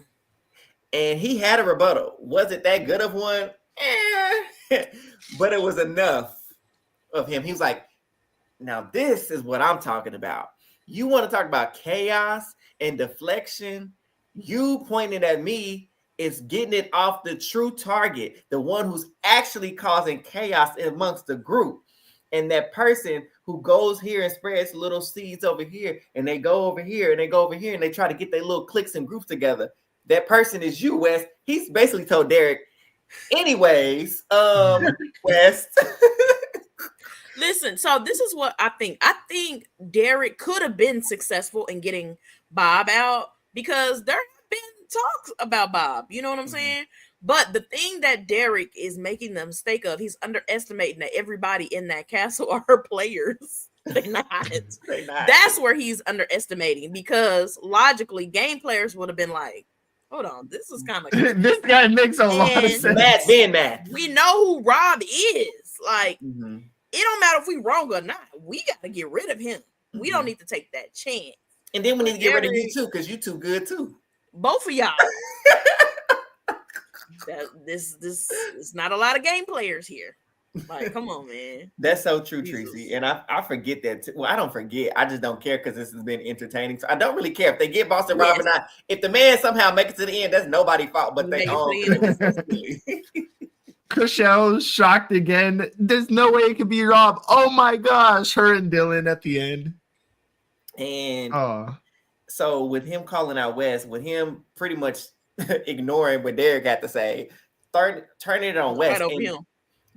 S2: And he had a rebuttal. Was it that good of one? But it was enough of him. He was like, now this is what I'm talking about. You want to talk about chaos and deflection? You pointing at me is getting it off the true target, the one who's actually causing chaos amongst the group. And that person who goes here and spreads little seeds over here, and they go over here, and they go over here, and they try to get their little cliques and groups together. That person is you, Wes. He's basically told Derek, anyways, West.
S3: Listen, so this is what I think. I think Derek could have been successful in getting Bob out because there have been talks about Bob. You know what I'm saying? But the thing that Derek is making the mistake of, he's underestimating that everybody in that castle are players. They're not.
S2: They're not.
S3: That's where he's underestimating because logically, game players would have been like, hold on, this is kind of
S1: this guy makes a lot of sense.
S2: Matt being mad.
S3: We know who Rob is. Like, it don't matter if we wrong or not. We got to get rid of him. We don't need to take that chance.
S2: And then we need to get rid of you too, because you too good too.
S3: Both of y'all. This is not a lot of game players here. Like, come on, man.
S2: That's so true,
S3: Jesus.
S2: Tracy. And I forget that too. Well, I don't forget. I just don't care because this has been entertaining. So I don't really care if they get Boston Rob or not. If the man somehow makes it to the end, that's nobody's fault but they own.
S1: Chriselle's shocked again. There's no way it could be Rob. Oh my gosh, her and Dylan at the end.
S2: And so with him calling out West, with him pretty much ignoring what Derek had to say, turning it on West.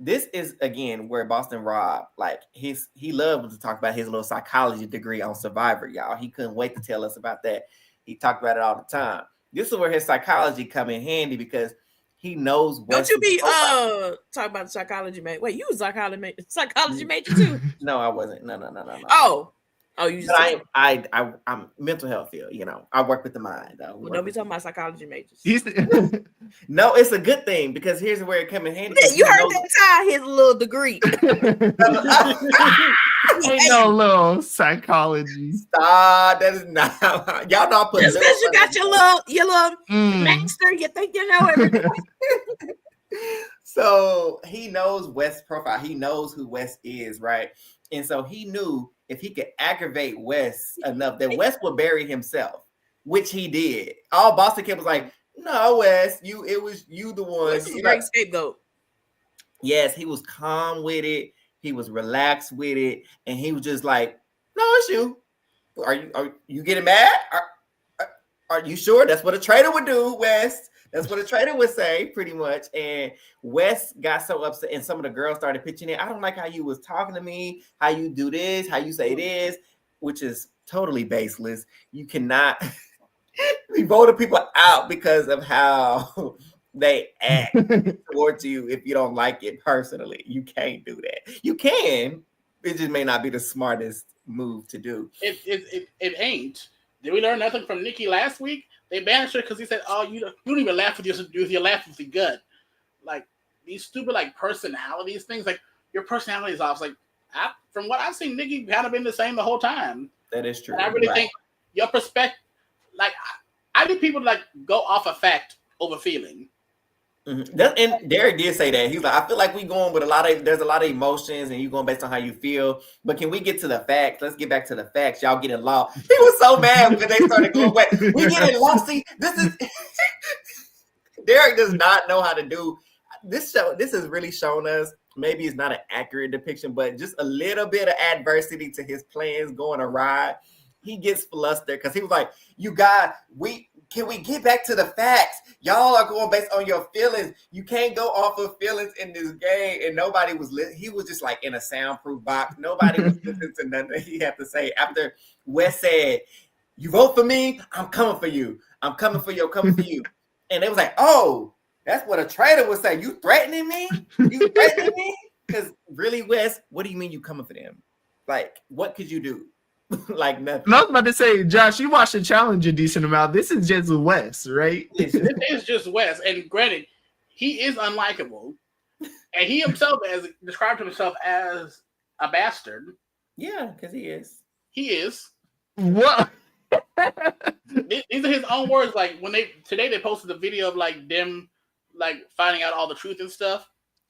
S2: This is again where Boston Rob, like he loved to talk about his little psychology degree on Survivor, y'all. He couldn't wait to tell us about that. He talked about it all the time. This is where his psychology come in handy because he knows West.
S3: Don't you be talking about psychology major? Wait, you was psychology major too?
S2: No, I wasn't. No.
S3: Oh, you just
S2: I'm mental health field, I work with the mind.
S3: Well, don't be talking about psychology majors.
S2: No, it's a good thing because here's where it comes in handy.
S3: You heard that Ty, his little degree.
S1: Ain't no little psychology.
S2: Stop, that is not y'all know I put
S3: just because you got your little master, you think you know everything.
S2: So he knows West's profile. He knows who West is, right? And so he knew if he could aggravate West enough that West would bury himself, which he did. All Boston Kid was like, no, West, it was you the one.
S3: West is a great scapegoat.
S2: Yes, he was calm with it. He was relaxed with it. And he was just like, no, it's you. Are you getting mad? Are you sure? That's what a traitor would do, West. That's what a traitor would say, pretty much. And West got so upset, and some of the girls started pitching it. I don't like how you was talking to me, how you do this, how you say this, which is totally baseless. You cannot be voting people out because of how they act towards you if you don't like it personally. You can't do that. You can. It just may not be the smartest move to do.
S4: It ain't. Did we learn nothing from Nikki last week? They banished her because he said, "Oh, you don't even laugh with your laugh with your gut." Like these stupid personalities things. Like your personality is off. Like from what I've seen, Nikki kind of been the same the whole time.
S2: That is true.
S4: And I really think your perspective. Like I do people go off of fact over feeling.
S2: Mm-hmm. And Derek did say that. He's like, I feel like we going with there's a lot of emotions and you going based on how you feel. But can we get to the facts? Let's get back to the facts. Y'all getting lost. He was so mad when they started going, wait, we getting lost. See, this is Derek does not know how to do this show. This has really shown us, maybe it's not an accurate depiction, but just a little bit of adversity to his plans going awry. He gets flustered because he was like, you guys, can we get back to the facts? Y'all are going based on your feelings. You can't go off of feelings in this game. And nobody was he was just in a soundproof box. Nobody was listening to nothing he had to say. After Wes said, you vote for me, I'm coming for you. I'm coming for you. I'm coming for you. And they was like, oh, that's what a traitor would say. You threatening me? You threatening me? Because really, Wes? What do you mean you coming for them? Like, what could you do? Like nothing.
S1: And I was about to say, Josh, you watched the challenge a decent amount. This is just Wes, right?
S4: This is just Wes. And granted, he is unlikable. And he himself has described himself as a bastard.
S2: Yeah, because he is.
S4: He is.
S1: What?
S4: These are his own words. Like when they posted the video of like them like finding out all the truth and stuff.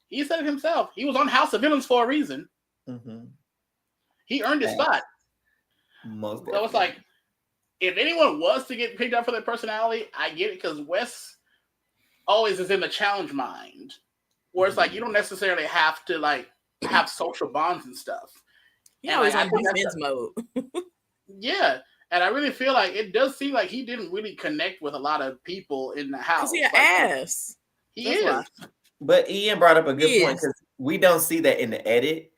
S4: He said it himself. He was on House of Villains for a reason.
S2: Mm-hmm.
S4: He earned his spot.
S2: Most
S4: so it's like, if anyone was to get picked up for their personality, I get it because Wes always is in the challenge mind, where it's like you don't necessarily have to like have social bonds and stuff.
S3: He always on defense mode.
S4: Yeah, and I really feel like it does seem like he didn't really connect with a lot of people in the house.
S3: Because he an ass.
S4: He is. Why.
S2: But Ian brought up a good point because we don't see that in the edit,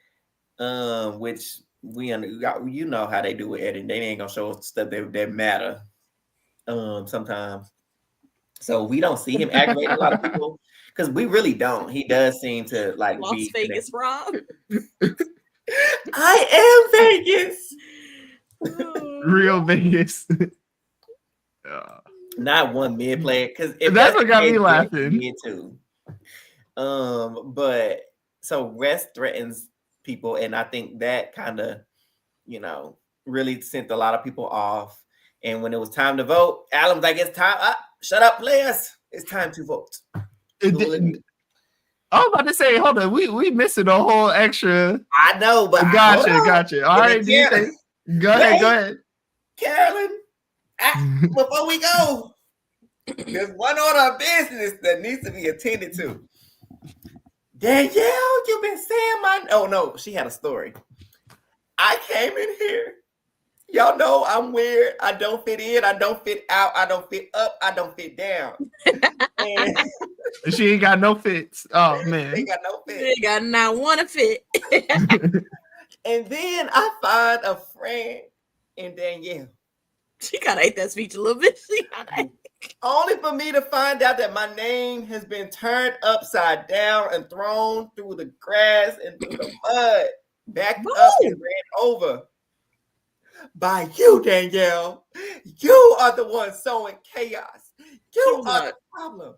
S2: which we you know how they do with editing. They ain't gonna show us stuff that matter sometimes. So we don't see him aggravate a lot of people because we really don't. He does seem to like
S3: Las Vegas, Rob.
S2: I am Vegas.
S1: Real Vegas.
S2: Not one mid player because
S1: that's what got me laughing.
S2: Me too. But so Wes threatens people, and I think that kind of, really sent a lot of people off. And when it was time to vote, Alan was like, "It's time. Shut up, players. It's time to vote."
S1: I was about to say, hold on, we missing a whole extra.
S2: I know, but
S1: gotcha. All right, go ahead.
S2: Carolyn, before we go, there's one order of business that needs to be attended to. Danielle, you've been saying oh no, she had a story. I came in here. Y'all know I'm weird. I don't fit in. I don't fit out. I don't fit up. I don't fit down. And
S1: she ain't got no fits. Oh man,
S2: she ain't got no fit.
S3: She ain't got not one to fit.
S2: And then I find a friend in Danielle.
S3: She kind of ate that speech a little bit.
S2: Only for me to find out that my name has been turned upside down and thrown through the grass and through the mud, backed up and ran over by you, Danielle. You are the one sowing chaos. You are the problem.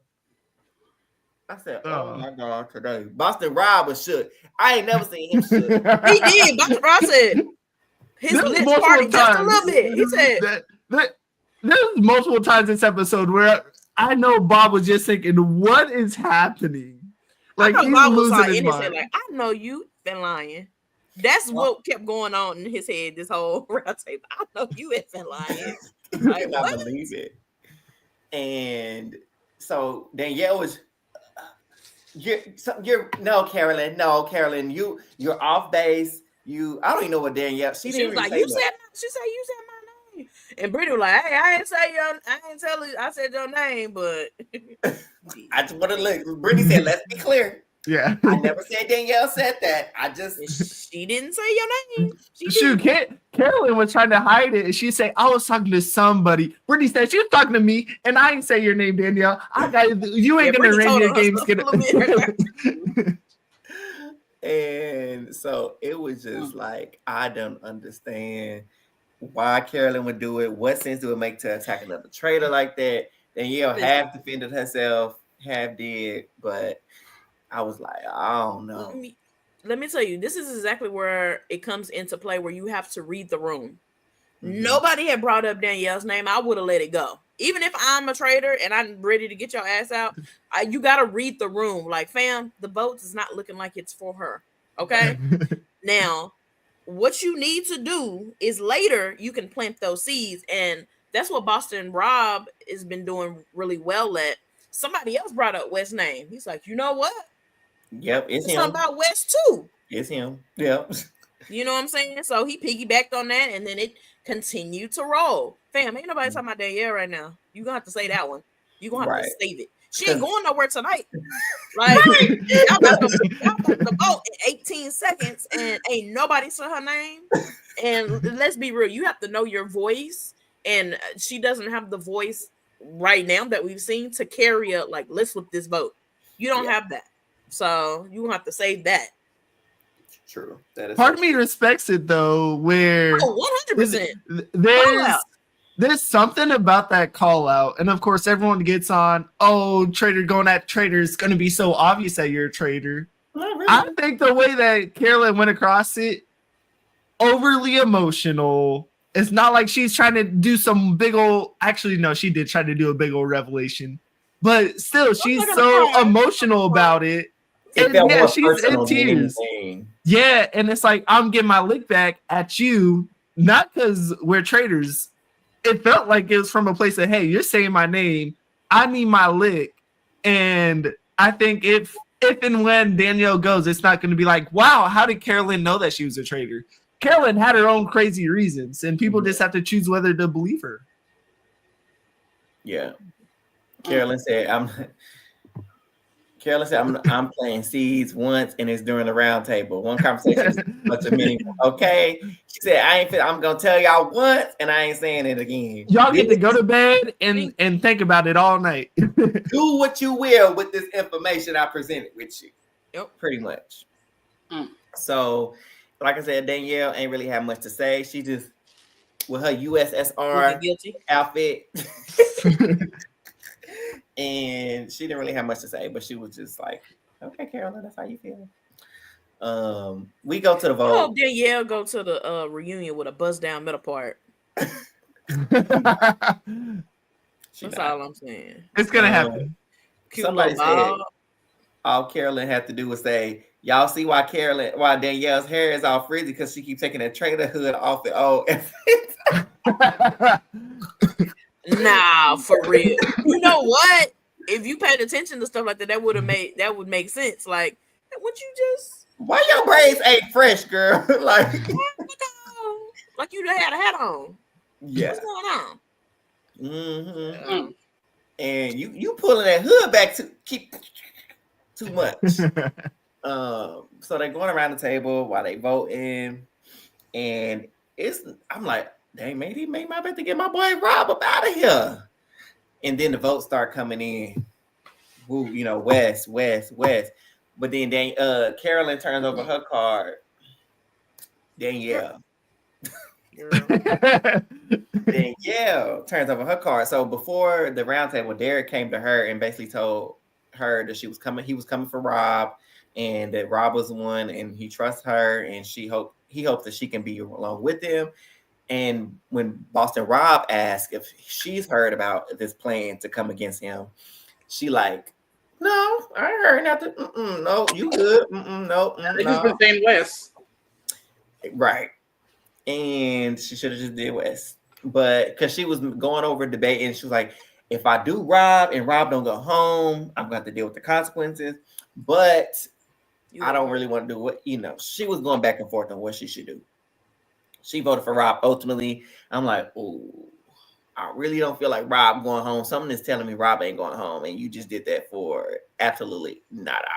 S2: I said, "Oh my God, today Boston Rob was shook. I ain't never seen him shook."
S3: He did. Boston Rob said his lips parted just a little bit. He said
S1: there's multiple times this episode where I know Bob was just thinking, "What is happening?" Like he's
S3: Bob was
S1: losing his
S3: in
S1: mind.
S3: His head, like, "I know you've been lying." That's what kept going on in his head this whole round table. I know you ain't been lying.
S2: I cannot believe it. And so Danielle was, you're no, Carolyn, you're off base. I don't even know what Danielle. She was like,
S3: you said my name. And Brittany was like, "Hey, I ain't tell you. I said your name, but
S2: I just want to look." Brittany said, "Let's be clear."
S1: Yeah,
S2: I never said Danielle said that.
S3: She didn't say your name.
S1: Shoot, Carolyn was trying to hide it, and she said, "I was talking to somebody." Brittany said she was talking to me, and I ain't say your name, Danielle. You ain't gonna run your games.
S2: And so it was just like, I don't understand why Carolyn would do it. What sense do it make to attack another traitor like that? Danielle half defended herself, half did, but I was like, I don't know.
S3: Let me tell you, this is exactly where it comes into play, where you have to read the room. Mm-hmm. Nobody had brought up Danielle's name. I would have let it go. Even if I'm a traitor and I'm ready to get your ass out, you got to read the room. Like, fam, the vote is not looking like it's for her. Okay? Now, what you need to do is later you can plant those seeds. And that's what Boston Rob has been doing really well at. Somebody else brought up Wes' name. He's like, you know what?
S2: Yep, it's him.
S3: Something about Wes too.
S2: It's him. Yep.
S3: You know what I'm saying? So he piggybacked on that, and then it continued to roll. Fam, ain't nobody talking about Danielle right now. You gonna have to say that one. You gonna have to save it. She ain't going nowhere tonight. Like y'all got the vote in 18 seconds, and ain't nobody said her name. And let's be real, you have to know your voice, and she doesn't have the voice right now that we've seen to carry a let's flip this vote. You don't have that. So you have to save that.
S2: True. That is
S1: Part of me respects it though, where
S3: 100%.
S1: There's something about that call out, and of course everyone gets on, oh, traitor going at traitor, is going to be so obvious that you're a traitor.
S2: Really.
S1: I think the way that Carolyn went across it, overly emotional. It's not like she's trying to do some big old, actually no, she did try to do a big old revelation, but still she's so emotional about it. And yeah, she's in tears. Yeah, and it's like, I'm getting my lick back at you, not because we're traitors. It felt like it was from a place of, hey, you're saying my name, I need my lick. And I think if and when Danielle goes, it's not going to be like, wow, how did Carolyn know that she was a traitor? Carolyn had her own crazy reasons, and people just have to choose whether to believe her.
S2: Yeah. Carolyn said, I'm playing seeds once, and it's during the round table. One conversation, much of many. Okay. She said, I'm gonna tell y'all once, and I ain't saying it again.
S1: Y'all get to go to bed and think about it all night.
S2: Do what you will with this information I presented with you.
S3: Yep.
S2: Pretty much. So, like I said, Danielle ain't really have much to say. She just, with her USSR outfit. And she didn't really have much to say, but she was just like, okay, Carolyn, that's how you feel. We go to the vote.
S3: Oh, Danielle go to the reunion with a buzz down middle part. That's all I'm saying.
S1: It's gonna happen.
S2: Somebody said all Carolyn had to do was say, y'all see why Danielle's hair is all frizzy, because she keeps taking a traitor hood off it. Oh,
S3: nah, for real. You know what? If you paid attention to stuff like that, that would make sense. Like, would you just,
S2: why your braids ain't fresh, girl? like
S3: you had a hat on.
S2: Yeah.
S3: What's going on?
S2: Mm-hmm. And you pulling that hood back too much. So they're going around the table while they voting, and I'm like, dang, maybe I better get my boy Rob up out of here. And then the votes start coming in. Woo, West. But then Carolyn turns over her card. Danielle turns over her card. So before the roundtable, Derek came to her and basically told her that he was coming for Rob, and that Rob was the one, and he trusts her, and he hopes that she can be along with him. And when Boston Rob asked if she's heard about this plan to come against him, she like, no, I ain't heard nothing. No, you good. No.
S4: It's just the same West.
S2: Right. And she should have just did West. But because she was going over debate, and she was like, if I do Rob and Rob don't go home, I'm going to have to deal with the consequences. But I don't really want to do what, she was going back and forth on what she should do. She voted for Rob ultimately. I'm like, oh, I really don't feel like Rob going home. Something is telling me Rob ain't going home, and you just did that for absolutely nada.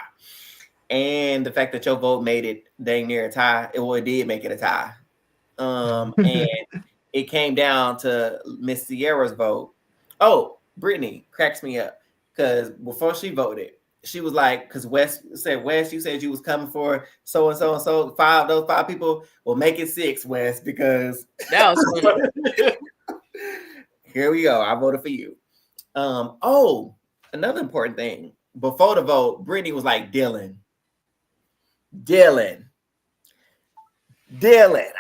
S2: And the fact that your vote made it dang near a tie, it did make it a tie. And it came down to Miss Sierra's vote. Oh, Brittany cracks me up, because before she voted, she was like, because Wes, you said you was coming for so and so and so. Those five people will make it 6, Wes, because
S3: that was funny.
S2: Here we go. I voted for you. Another important thing. Before the vote, Brittany was like, Dylan. I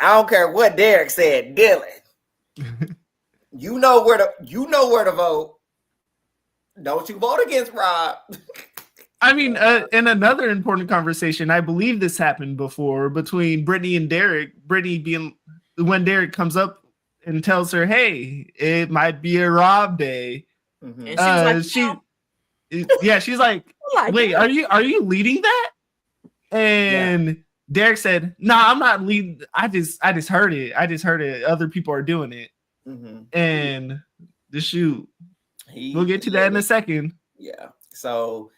S2: don't care what Derek said. Dylan. You know where to vote. Don't you vote against Rob.
S1: I mean, in another important conversation, I believe this happened before between Brittany and Derek. Brittany being, when Derek comes up and tells her, hey, it might be a Rob day.
S3: Mm-hmm. And
S1: she's like, wait, are you leading that? And Derek said, no, I'm not leading. I just heard it. Other people are doing it.
S2: Mm-hmm.
S1: And the shoot. We'll get to that in a second.
S2: Yeah. So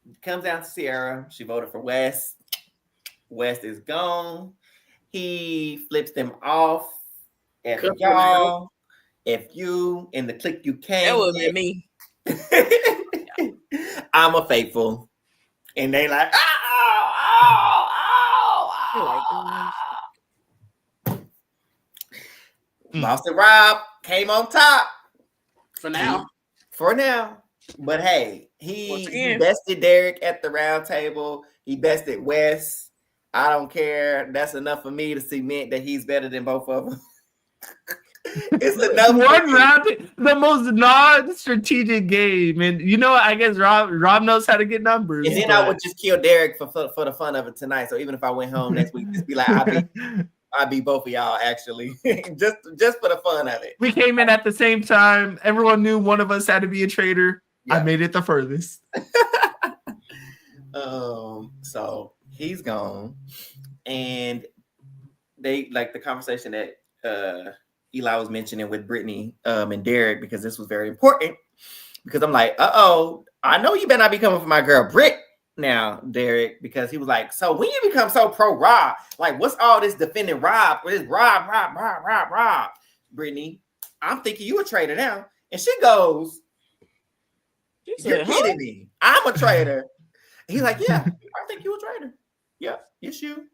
S2: it comes down to Sierra. She voted for West. West is gone. He flips them off. If y'all, if you in the clique you came.
S3: That would be me.
S2: I'm a faithful. And they like, Boston Rob came on top
S4: for now.
S2: But hey, he bested Derek at the round table. He bested Wes. I don't care. That's enough for me to cement that he's better than both of them. It's enough.
S1: One round, the most non-strategic game, and you know, I guess Rob knows how to get numbers.
S2: And then I would just kill Derek for the fun of it tonight. So even if I went home next week, just be like, I beat both of y'all actually, just for the fun of it.
S1: We came in at the same time. Everyone knew one of us had to be a traitor. Yeah. I made it the furthest.
S2: So he's gone, and they like the conversation that Eli was mentioning with Brittany and Derek, because this was very important. Because I'm like, I know you better not be coming for my girl Britt now, Derek, because he was like, so when you become so pro Rob, like what's all this defending Rob? What is Rob? Brittany, I'm thinking you a traitor now. And she goes, you're kidding me. I'm a traitor. He's like, yeah, I think you a traitor. Yeah, yes you.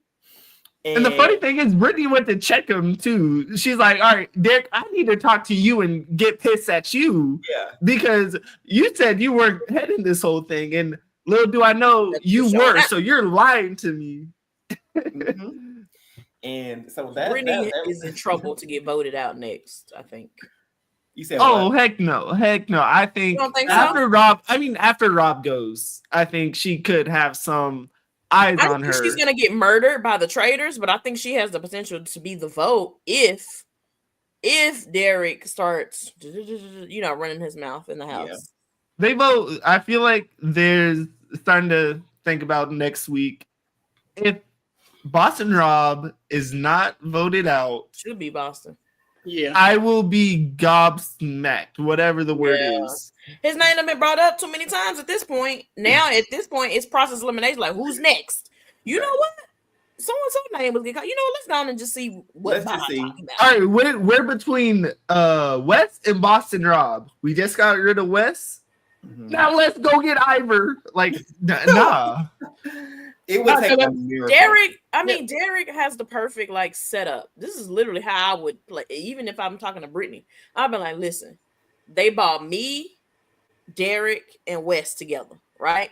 S1: And the funny thing is, Brittany went to check him too. She's like, all right, Derek, I need to talk to you and get pissed at you.
S2: Yeah.
S1: Because you said you weren't heading this whole thing. And little do I know you were. So you're lying to me.
S2: Mm-hmm. And so
S3: Brittany is in trouble to get voted out next, I think.
S2: You said,
S1: oh, heck no. I think, after Rob goes, I think she could have some eyes on her.
S3: She's gonna get murdered by the traitors, but I think she has the potential to be the vote if Derek starts, running his mouth in the house.
S2: Yeah.
S1: They vote. I feel like there's starting to think about next week. If Boston Rob is not voted out,
S3: should be Boston.
S4: Yeah,
S1: I will be gobsmacked, whatever the word is.
S3: His name has been brought up too many times at this point. Now, at this point, it's process elimination. Like, who's next? You know what? So-and-so name was getting called. You know what? Let's go on and just see what Bob's talking about.
S1: All right, we're between Wes and Boston Rob. We just got rid of Wes. Mm-hmm. Now let's go get Ivor. Like, nah.
S2: It would take a miracle.
S3: Derek has the perfect setup. This is literally how I would play. Even if I'm talking to Brittany, I'd be like, listen, they bought me, Derek, and Wes together, right?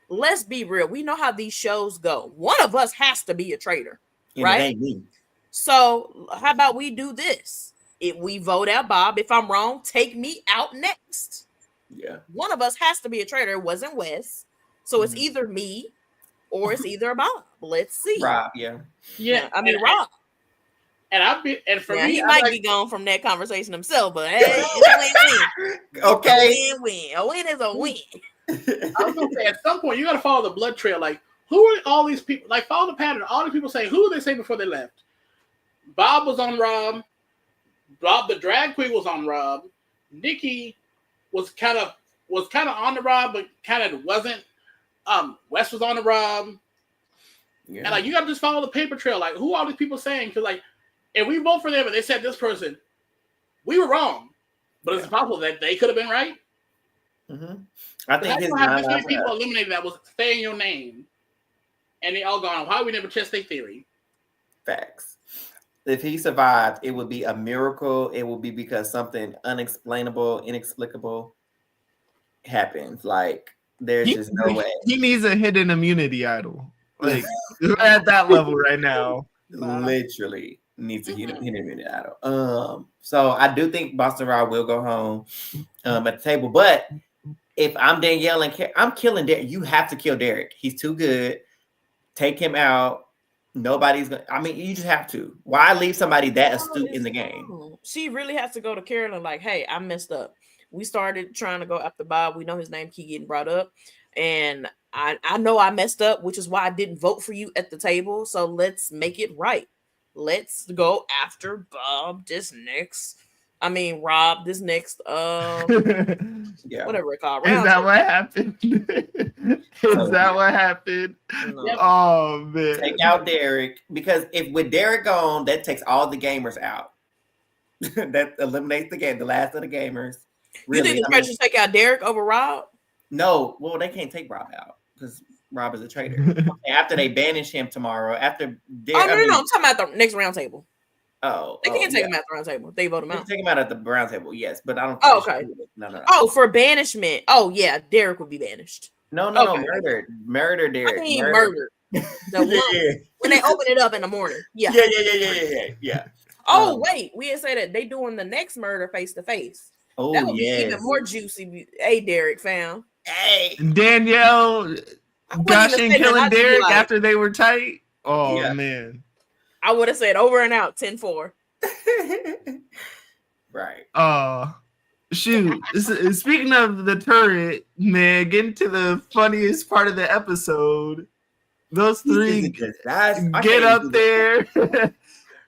S3: Let's be real. We know how these shows go. One of us has to be a traitor, right?
S2: It ain't me.
S3: So how about we do this? If we vote out Bob, if I'm wrong, take me out next.
S2: Yeah.
S3: One of us has to be a traitor. It wasn't Wes. So it's either me or it's either Bob. Let's see.
S2: Rob, yeah.
S3: Rob.
S4: And for me,
S3: he might be gone from that conversation himself, but hey, it's a win-win.
S2: Okay.
S3: Win-win. A win is a win.
S4: I was gonna say at some point you gotta follow the blood trail. Like, who are all these people? Like, follow the pattern. All these people say, who did they say before they left? Bob was on Rob. Rob the drag queen was on Rob. Nikki was kind of on the Rob, but kind of wasn't. Wes was on the Rob. Yeah. And you gotta just follow the paper trail. Like, who are all these people saying? Because if we vote for them and they said this person, we were wrong. But it's possible that they could have been right.
S2: Mm-hmm. I think
S4: this many people eliminated that was saying your name, and they all gone. Why we never test their theory?
S2: Facts. If he survived, it would be a miracle. It would be because something unexplainable, inexplicable happened. Like, there's just no way.
S1: He needs a hidden immunity idol. Like, we're at that level right now.
S2: Literally needs a hidden immunity idol. So I do think Boston Rob will go home at the table, but if I'm Danielle and I'm killing Derek, you have to kill Derek. He's too good. Take him out. Nobody's gonna. I mean, you just have to. Why leave somebody that astute in the game?
S3: She really has to go to Carolyn. Like, hey, I messed up. We started trying to go after Bob. We know his name keep getting brought up, and I know I messed up, which is why I didn't vote for you at the table. So let's make it right. Let's go after Bob this next. Rob this next.
S2: Yeah.
S3: Whatever it called.
S1: Is that what happened? Is that what happened?
S3: No.
S1: Oh man.
S2: Take out Derek, because if with Derek gone, that takes all the gamers out. That eliminates the game, the last of the gamers.
S3: Really, you think the Traitors take out Derek over Rob?
S2: No, well, they can't take Rob out because Rob is a traitor. After they banish him tomorrow, after
S3: no, I'm talking about the next round table. They can't take him out the round table. They vote him out.
S2: Take him out at the round table, yes, but I don't.
S3: Okay. No. Oh, for banishment. Oh yeah, Derek would be banished.
S2: No, murder, Derek.
S3: I mean, murdered. When they open it up in the morning. Yeah. Oh wait, we didn't say that they doing the next murder face to face.
S2: Oh,
S3: that would be even more juicy. Hey, Derek, fam.
S2: Hey,
S1: Danielle, gushing killing Derek after they were tight. Oh man,
S3: I would have said over and out 10-4.
S2: Right.
S1: Shoot. Speaking of the turret, man, getting to the funniest part of the episode. Those three get up there.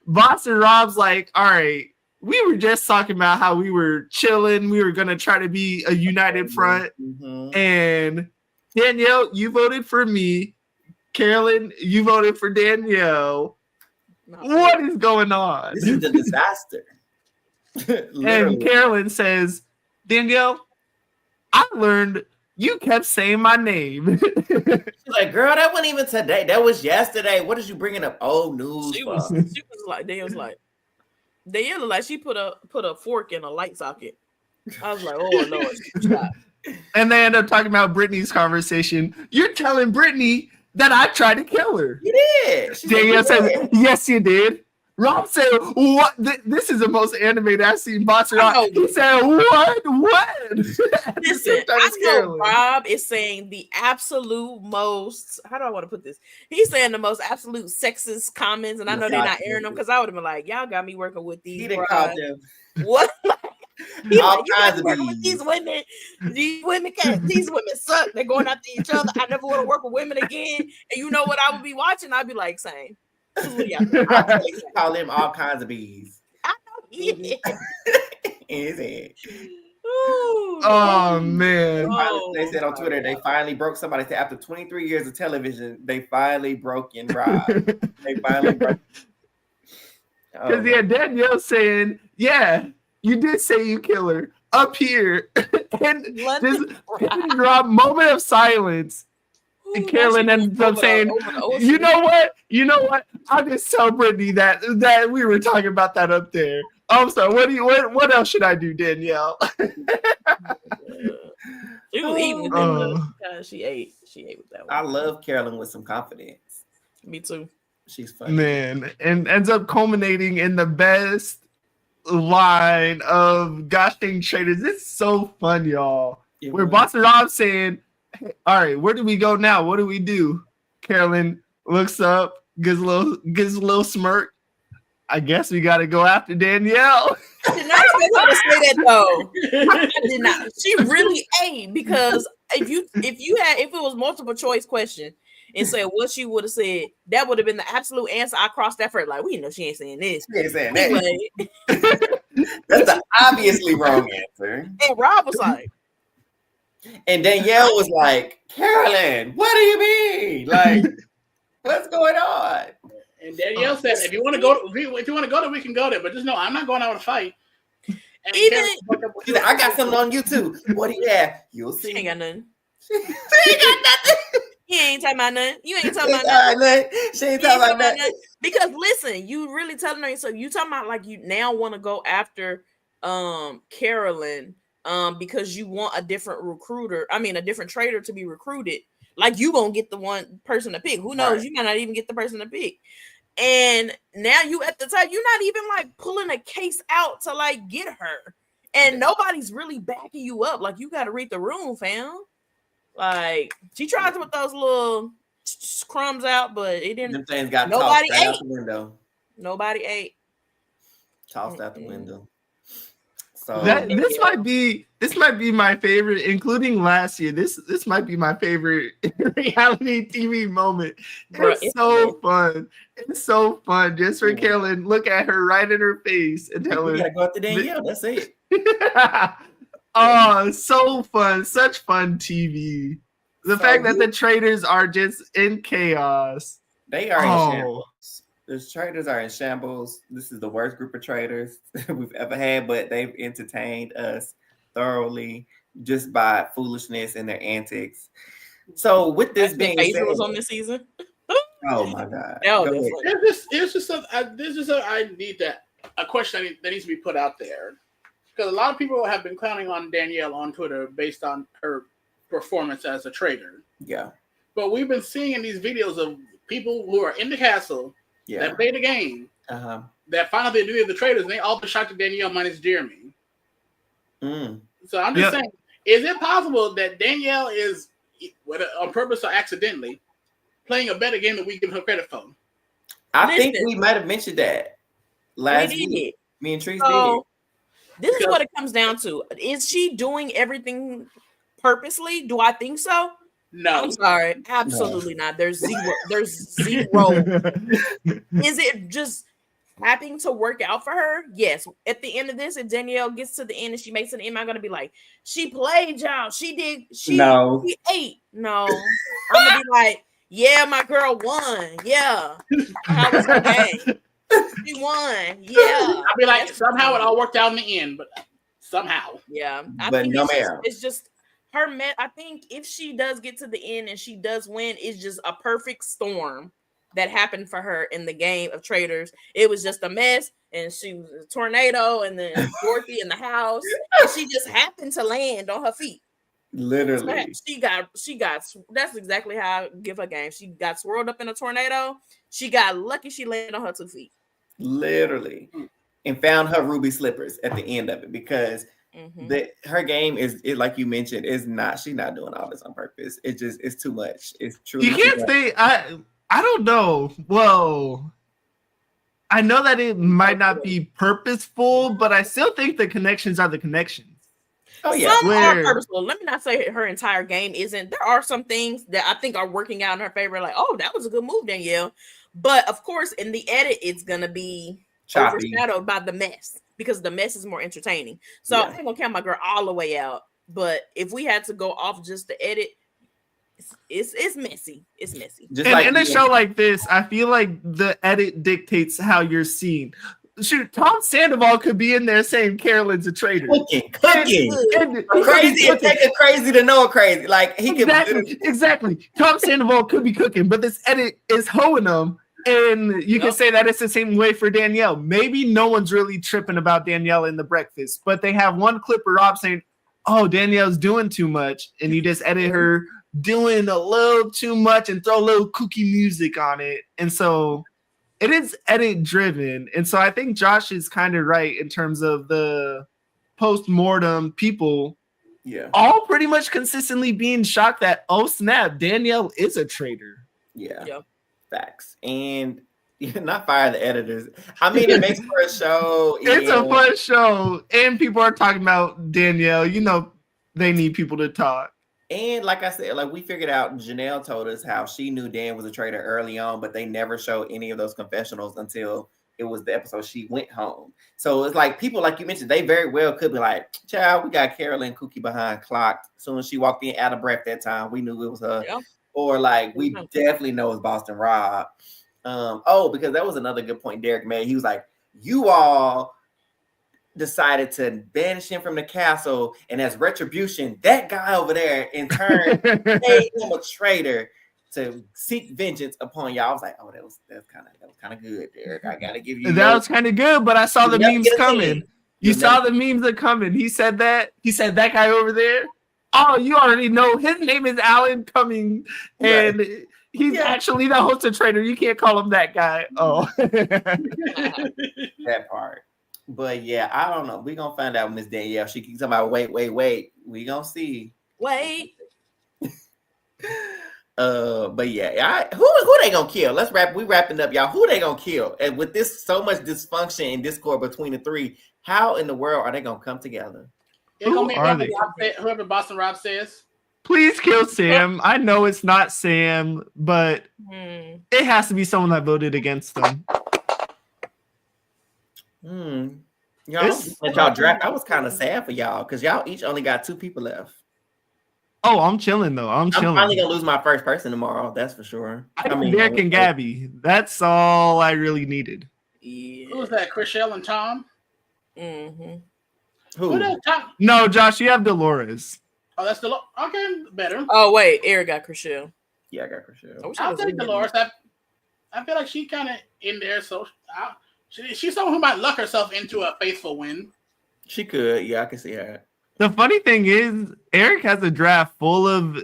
S1: Boss and Rob's like, all right, we were just talking about how we were chilling. We were going to try to be a united front. Mm-hmm. And Danielle, you voted for me. Carolyn, you voted for Danielle. What is going on?
S2: This is a disaster.
S1: And Carolyn says, Danielle, I learned you kept saying my name.
S2: She's like, girl, that wasn't even today. That was yesterday. What is you bringing up old news?
S3: She was like, Danielle looked like she put a fork in a light socket. I was like, oh Lord.
S1: And they end up talking about Brittany's conversation. You're telling Brittany that I tried to kill her.
S2: You did.
S1: Danielle said, yes, you did. Rob said, what? This is the most animated I've seen Boxer. He said, what?
S3: Listen, I know Rob is saying the absolute most, how do I want to put this? He's saying the most absolute sexist comments, and I know they're not airing them because I would have been like, y'all got me working with these.
S2: He didn't call them.
S3: What?
S2: All kinds of
S3: these women. These women suck. They're going after each other. I never want to work with women again. And you know what I would be watching? I'd be like, same.
S2: I call them all kinds of bees.
S3: I know he
S2: in his head.
S1: Oh man!
S2: They said on Twitter they finally broke. Somebody said after 23 years of television, they finally broke in Rob. They finally broke.
S1: Because Danielle saying, yeah, you did say you kill her up here, and just Rob moment of silence. And Carolyn ends up saying, you know what? I'll just tell Brittany that we were talking about that up there. I'm sorry. What else should I do, Danielle?
S3: She was eating with them. She ate with that one.
S2: I love Carolyn with some confidence.
S3: Me too.
S2: She's funny.
S1: Man, and ends up culminating in the best line of gosh dang traitors. It's so fun, y'all. Where Boss and Rob saying, all right, where do we go now? What do we do? Carolyn looks up, gives a little smirk. I guess we got to go after Danielle.
S3: I did not expect her to say that though. I did not. She really ate because if it was multiple choice question and said what she would have said, that would have been the absolute answer. I crossed that first. Like, we know she ain't saying this.
S2: She ain't saying that. That's an obviously wrong answer.
S3: And Rob was like.
S2: And Danielle was like, Carolyn, what do you mean? Like, what's going on?
S4: And Danielle said, if you want to go, there, we can go there. But just know, I'm not going out to fight.
S2: I got something on you too. What do you have? You'll see.
S3: She ain't got nothing.
S2: She ain't got nothing.
S3: You ain't talking about nothing. You ain't talking about nothing.
S2: She ain't talking about nothing.
S3: Because listen, you really telling her. So you talking about like you now want to go after Carolyn. Because you want a different a different traitor to be recruited. Like you gonna get the one person to pick. Who knows? Right. You might not even get the person to pick. And now you at the time, you're not even like pulling a case out to like get her. And nobody's really backing you up. Like you got to read the room, fam. Like she tried to put those little crumbs out, but it didn't.
S2: Them things got
S3: nobody
S2: tossed
S3: ate.
S2: Out the window.
S3: Nobody ate.
S2: Tossed out the window. So
S1: this might be my favorite, including last year. This might be my favorite reality TV moment. It's so fun. It's so fun. Just for Carolyn, look at her right in her face and tell her.
S2: You gotta go up to Danielle. That's it.
S1: Oh, so fun. Such fun TV. The fact that the traitors are just in chaos.
S2: They are in shambles. The traitors are in shambles. This is the worst group of traitors we've ever had, but they've entertained us thoroughly just by foolishness and their antics. So with this being
S3: Phaedra
S2: said,
S3: was on this season.
S2: oh my god,
S3: No,
S2: Go ahead.
S4: It's just a question that needs to be put out there, because a lot of people have been clowning on Danielle on Twitter based on her performance as a traitor.
S2: Yeah,
S4: but we've been seeing in these videos of people who are in the castle that play the game that find out the identity of the traitors, and they all been shocked at Danielle minus Jeremy. So I'm just saying, is it possible that Danielle is, whether on purpose or accidentally, playing a better game than we give her credit for?
S2: I think we might have mentioned that last week. Me and Trees did.
S3: This is what it comes down to. Is she doing everything purposely? Do I think so?
S4: No.
S3: I'm sorry. Absolutely not. There's zero. There's zero. Is it just happening to work out for her? Yes. At the end of this, if Danielle gets to the end and she makes it in, I'm going to be like, she played y'all. She did. She ate. No. I'm going to be like, yeah, my girl won. Yeah. How was her game? She won. Yeah. I'll
S4: be like, somehow it all worked out in the end, but somehow.
S3: Yeah. I
S2: but
S3: think
S2: no,
S3: it's just her. I think if she does get to the end and she does win, it's just a perfect storm that happened for her in the game of Traitors. It was just a mess, and she was a tornado, and then Dorothy in the house, and she just happened to land on her feet.
S2: Literally,
S3: she got. That's exactly how I give her game. She got swirled up in a tornado. She got lucky. She landed on her 2 feet.
S2: Literally, and found her ruby slippers at the end of it, because her game is like you mentioned, is not. She's not doing all this on purpose. It's too much. It's true.
S1: You can't say I don't know. Well, I know that it might not be purposeful, but I still think the connections are the connections.
S3: Oh yeah, some are purposeful. Let me not say her entire game isn't. There are some things that I think are working out in her favor. Like, oh, that was a good move, Danielle. But of course, in the edit, it's gonna be overshadowed by the mess, because the mess is more entertaining. So I ain't gonna count my girl all the way out. But if we had to go off just the edit, it's messy. It's messy.
S1: Just and like in a show like this, I feel like the edit dictates how you're seen. Shoot, Tom Sandoval could be in there saying Carolyn's a traitor.
S2: Cooking. And crazy. It's taking crazy to know crazy. Like he
S1: exactly. Tom Sandoval could be cooking, but this edit is hoeing him. And you can say that it's the same way for Danielle. Maybe no one's really tripping about Danielle in the breakfast, but they have one clip of Rob saying, "Oh, Danielle's doing too much," and you just edit her doing a little too much and throw a little kooky music on it. And so it is edit driven. And so I think Josh is kind of right in terms of the post-mortem people all pretty much consistently being shocked that, oh snap, Danielle is a traitor.
S2: Yeah. Facts. And not fire the editors. I mean, it makes for a show.
S1: It's a fun show. And people are talking about Danielle. You know, they need people to talk.
S2: And like I said, like we figured out, Janelle told us how she knew Dan was a traitor early on, but they never showed any of those confessionals until it was the episode she went home. So it's like people, like you mentioned, they very well could be like, child, we got Carolyn Cookie behind clocked. As soon as she walked in out of breath that time, we knew it was her. Yeah. Or like, we definitely know it's Boston Rob. Because that was another good point Derek made. He was like, you all decided to banish him from the castle, and as retribution, that guy over there in turn made him a traitor to seek vengeance upon y'all. I was like, oh, that was kind of good, Derek. I gotta give you
S1: that was kind of good, but I saw the memes coming. You saw the memes are coming. He said that that guy over there. Oh, you already know his name is Alan Cumming, and he's actually the host of Traitor. You can't call him that guy. Oh,
S2: that part. But yeah, I don't know. We're gonna find out, Miss Danielle. She keeps talking about wait. We gonna see.
S3: Wait.
S2: But yeah, who they gonna kill? We wrapping up, y'all. Who they gonna kill? And with this so much dysfunction and discord between the three, how in the world are they gonna come together?
S4: Whoever Boston Rob says.
S1: Please kill Sam. I know it's not Sam, but it has to be someone that voted against them.
S2: Y'all draft. I was kind of sad for y'all because y'all each only got 2 people left.
S1: Oh, I'm chilling though. I'm chilling.
S2: I'm finally gonna lose my first person tomorrow. That's for sure.
S1: I mean, Derek and Gabby. That's all I really needed.
S4: Yeah. Who was that? Chriselle and Tom.
S2: Who?
S1: No, Josh, you have Dolores.
S4: Oh, that's the okay, better.
S3: Oh wait, Eric got Chriselle.
S2: Yeah, I got Chriselle.
S4: I'll take Dolores. I feel like she kind of in there, so she's someone who might luck herself into a faithful win.
S2: She could, yeah, I can see her.
S1: The funny thing is, Eric has a draft full of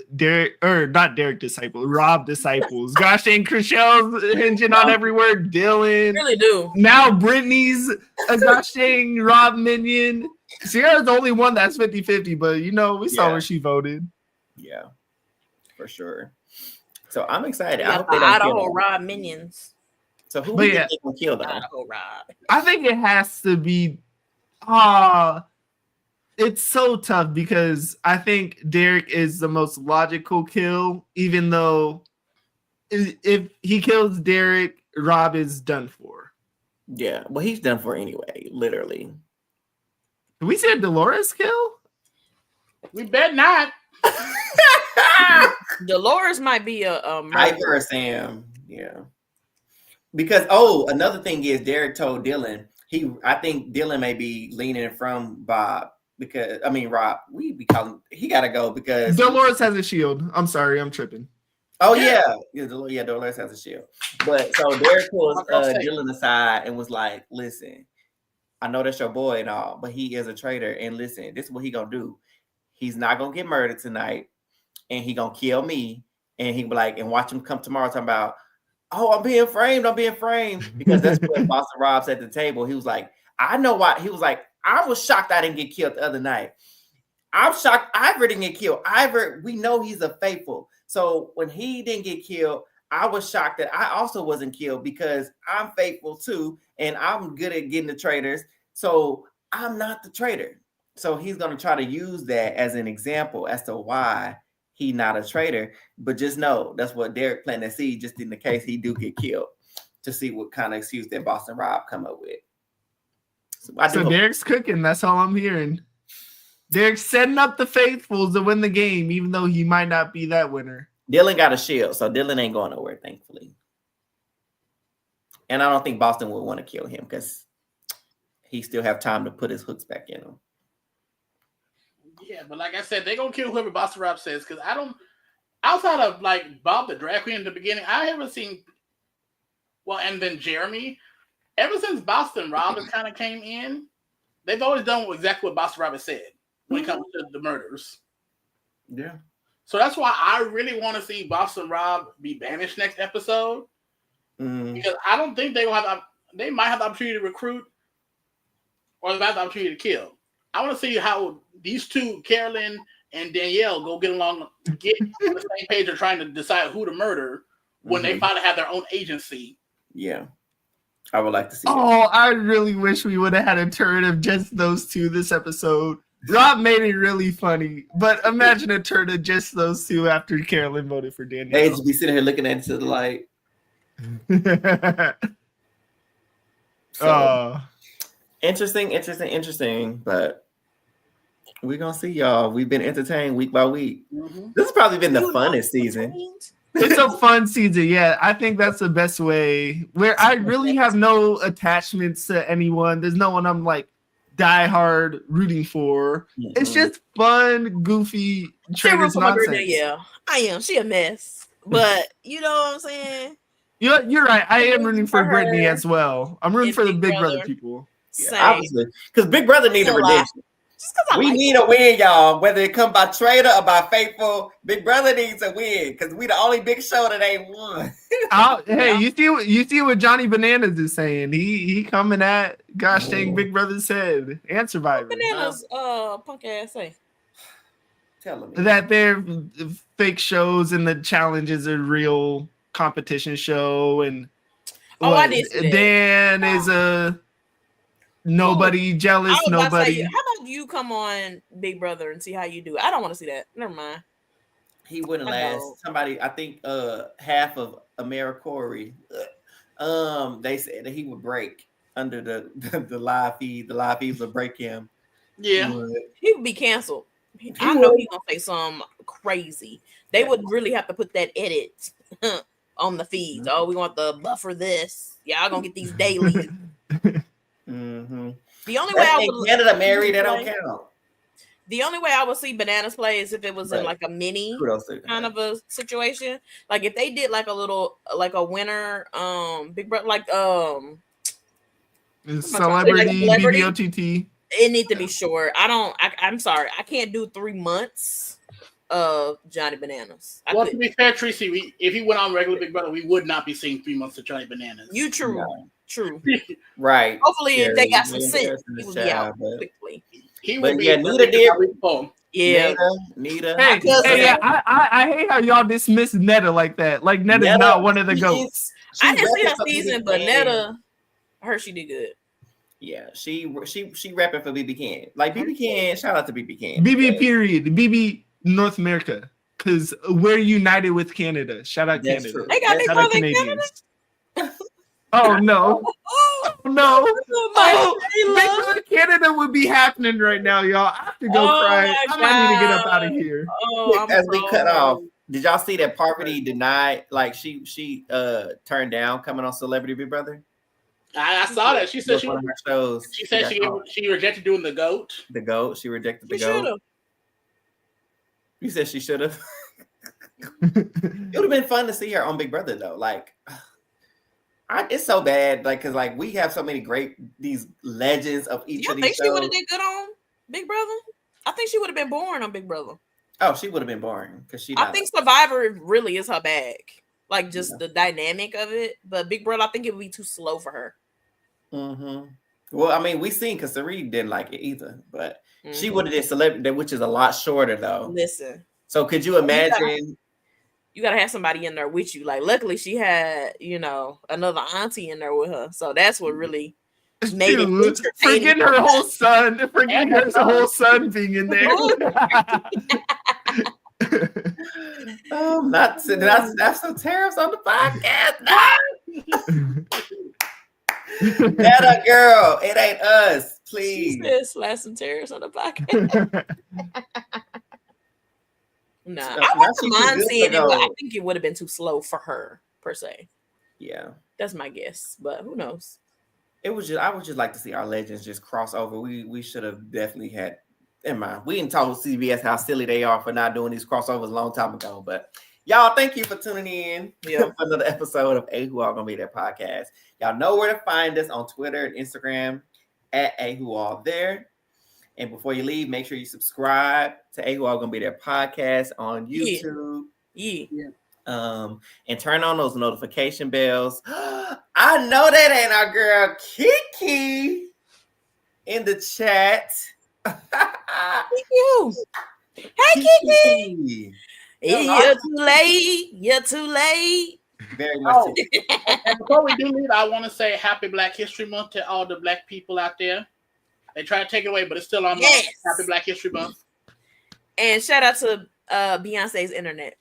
S1: Rob disciples. Gosh dang, Chriselle's hinging on every word. Dylan.
S3: Really do.
S1: Now Brittany's a gosh dang Rob minion. Sierra's the only one that's 50-50, but we saw where she voted.
S2: Yeah, for sure. So I'm excited.
S3: I hope they don't Idaho Rob minions.
S2: So who we think they gonna kill though?
S3: Idaho Rob.
S1: I think it has to be. It's so tough because I think Derek is the most logical kill, even though if he kills Derek, Rob is done for.
S2: Yeah, well, he's done for anyway, literally.
S1: Did we say a Dolores kill?
S4: We bet not.
S3: Dolores might be a
S2: Hyper or Sam, yeah. Because another thing is Derek told Dylan I think Dylan may be leaning from Bob. Because Rob, we be calling he gotta go because
S1: Dolores has a shield. I'm sorry, I'm tripping.
S2: Oh yeah, Dolores has a shield. But so Derek pulls Dylan aside and was like, "Listen, I know that's your boy and all, but he is a traitor. And listen, this is what he gonna do. He's not gonna get murdered tonight, and he gonna kill me. And he be like, and watch him come tomorrow talking about, I'm being framed, because that's what Boston Rob said at the table. He was like, I know why. He was like, I was shocked I didn't get killed the other night. I'm shocked Ivor didn't get killed. Ivor, we know he's a faithful. So when he didn't get killed, I was shocked that I also wasn't killed because I'm faithful too, and I'm good at getting the traitors. So I'm not the traitor. So he's going to try to use that as an example as to why he's not a traitor. But just know that's what Derek planted to see, just in the case he do get killed, to see what kind of excuse that Boston Rob come up with.
S1: So Derek's cooking. That's all I'm hearing. Derek's setting up the faithfuls to win the game, even though he might not be that winner.
S2: Dylan got a shield, so Dylan ain't going nowhere, thankfully. And I don't think Boston would want to kill him because he still have time to put his hooks back in him.
S4: Yeah, but like I said, they're going to kill whoever Boston Rob says, because I don't, outside of like Bob the Drag Queen in the beginning, I haven't seen, and then Jeremy, ever since Boston Rob kind of came in, they've always done exactly what Boston Rob said when it comes to the murders.
S2: Yeah.
S4: So that's why I really want to see Boston Rob be banished next episode. Because I don't think they might have the opportunity to recruit or they might have the opportunity to kill. I want to see how these two, Carolyn and Danielle, get along, get on the same page of trying to decide who to murder when they finally have their own agency.
S2: Yeah. I would like to see
S1: that. I really wish we would have had a turn of just those two this episode. Rob made it really funny, but imagine a turn of just those two after Carolyn voted for Danielle.
S2: They just be sitting here looking into the light. Interesting, but we're gonna see, y'all. We've been entertained week by week. This has probably been the funnest season.
S1: It's a fun season. Yeah, I think that's the best way, where I really have no attachments to anyone. There's no one I'm like die hard rooting for. It's just fun, goofy traitors nonsense.
S3: Yeah, I am. She a mess, but you know what I'm saying.
S1: You're right. I am rooting for Brittany as well. I'm rooting for the Big Brother people.
S2: Yeah, obviously, because Big Brother needs a redemption. We need a win, y'all. Whether it come by traitor or by faithful, Big Brother needs a win because we the only big show that ain't won.
S1: Hey, you see what Johnny Bananas is saying? He coming at gosh dang Big Brother's head and Survivor.
S3: Bananas, punk ass say.
S2: Tell me
S1: that they're fake shows and the challenge is a real competition show, and
S3: I did see that.
S1: Dan is a nobody jealous. Nobody.
S3: How about you come on Big Brother and see how you do? I don't want to see that. Never mind.
S2: He wouldn't last. Somebody, I think, half of AmeriCorey, they said that he would break under the live feed. The live feeds would break him.
S4: Yeah,
S3: he would be canceled. I know he's gonna say something crazy. They would really have to put that edit on the feeds. Oh, we want the buffer this. Y'all gonna get these daily.
S2: Mm-hmm.
S3: The only way I would
S2: Canada married, they don't count.
S3: The only way I would see Bananas play is if it was in like a mini kind of a situation. Like if they did like a little like a winner Big Brother like
S1: celebrity BBOTT.
S3: It need to be short. I'm sorry. I can't do 3 months of Johnny Bananas.
S4: Well, to be fair, Tracy, if he went on regular Big Brother, we would not be seeing 3 months of Johnny Bananas.
S3: True.
S2: Right.
S3: Hopefully, if they got some sense, he will be out quickly.
S2: He would be. Nita did.
S3: Yeah,
S2: Nita.
S1: Hey, I hate how y'all dismiss Netta like that. Like Netta's not one of the goats.
S3: I didn't see her season, but Netta, she did good.
S2: Yeah, she repping for BB Ken. Like BB Ken, shout out to BB Ken.
S1: BB period. BB North America. Because we're united with Canada. Shout out Canada.
S2: True.
S3: They got Big Brother in Canada?
S1: Oh no. No. Big Brother Canada would be happening right now, y'all. I have to go cry. I might need to get up out of here.
S2: We cut off. Did y'all see that Parvati denied? Like she turned down coming on Celebrity Big Brother?
S4: I saw that. She said she rejected doing the goat.
S2: The goat. She rejected the goat. You said she should have. It would have been fun to see her on Big Brother though. Like, it's so bad. Like, cause like we have so many these legends of each of these shows.
S3: You think she would have did good on Big Brother? I think she would have been boring on Big Brother.
S2: Oh, she would have been boring because
S3: I think Survivor really is her bag. Like just the dynamic of it. But Big Brother, I think it would be too slow for her.
S2: Mm-hmm. Well, I mean, we seen because Sari didn't like it either, but she would have did Celebrity, which is a lot shorter though.
S3: Listen.
S2: So could you imagine?
S3: You gotta have somebody in there with you. Like, luckily she had, another auntie in there with her. So that's what really made it entertaining.
S1: Forgetting her whole son. Forgetting her whole son being in there.
S2: That's some tariffs on the podcast. That a girl. It ain't us. Please.
S3: She said slash some tariffs on the podcast. Nah, I wouldn't mind seeing it, but I think it would have been too slow for her per se.
S2: Yeah,
S3: that's my guess, but who knows?
S2: I would just like to see our legends just cross over. We should have definitely had in mind. We didn't talk to CBS how silly they are for not doing these crossovers a long time ago. But y'all, thank you for tuning in for another episode of Who All Gonna Be There podcast. Y'all know where to find us on Twitter and Instagram at Who All There. And before you leave, make sure you subscribe to Who All Gonna Be There podcast on YouTube.
S3: Yeah.
S2: And turn on those notification bells. I know that ain't our girl Kiki in the chat.
S3: Thank you. Hey Kiki. You're too late. You're too late.
S2: Very much.
S4: And before we do leave, I want to say Happy Black History Month to all the Black people out there. They try to take it away, but it's still on. Yes. Happy Black History Month. And
S3: shout out to Beyonce's internet.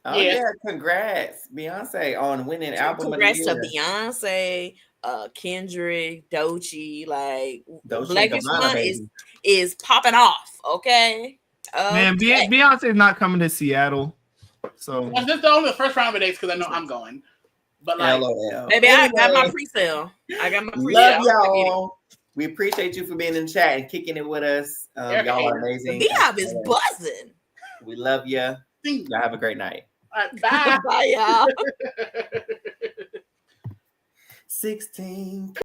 S2: Oh yeah, congrats, Beyonce, on winning album
S3: congrats
S2: of the year.
S3: Congrats to Beyonce, Kendrick, Doechii, like
S2: Black
S3: History Month is popping off. Okay.
S1: Man, Beyonce's not coming to Seattle. So
S4: this is only the first round of dates because I know I'm going. But like,
S3: maybe I got my pre-sale.
S2: Love y'all. We appreciate you for being in the chat and kicking it with us. Y'all are amazing.
S3: Byyyeee is buzzing.
S2: We love you. Y'all have a great night.
S4: All right, bye.
S3: Bye, y'all.
S2: 16.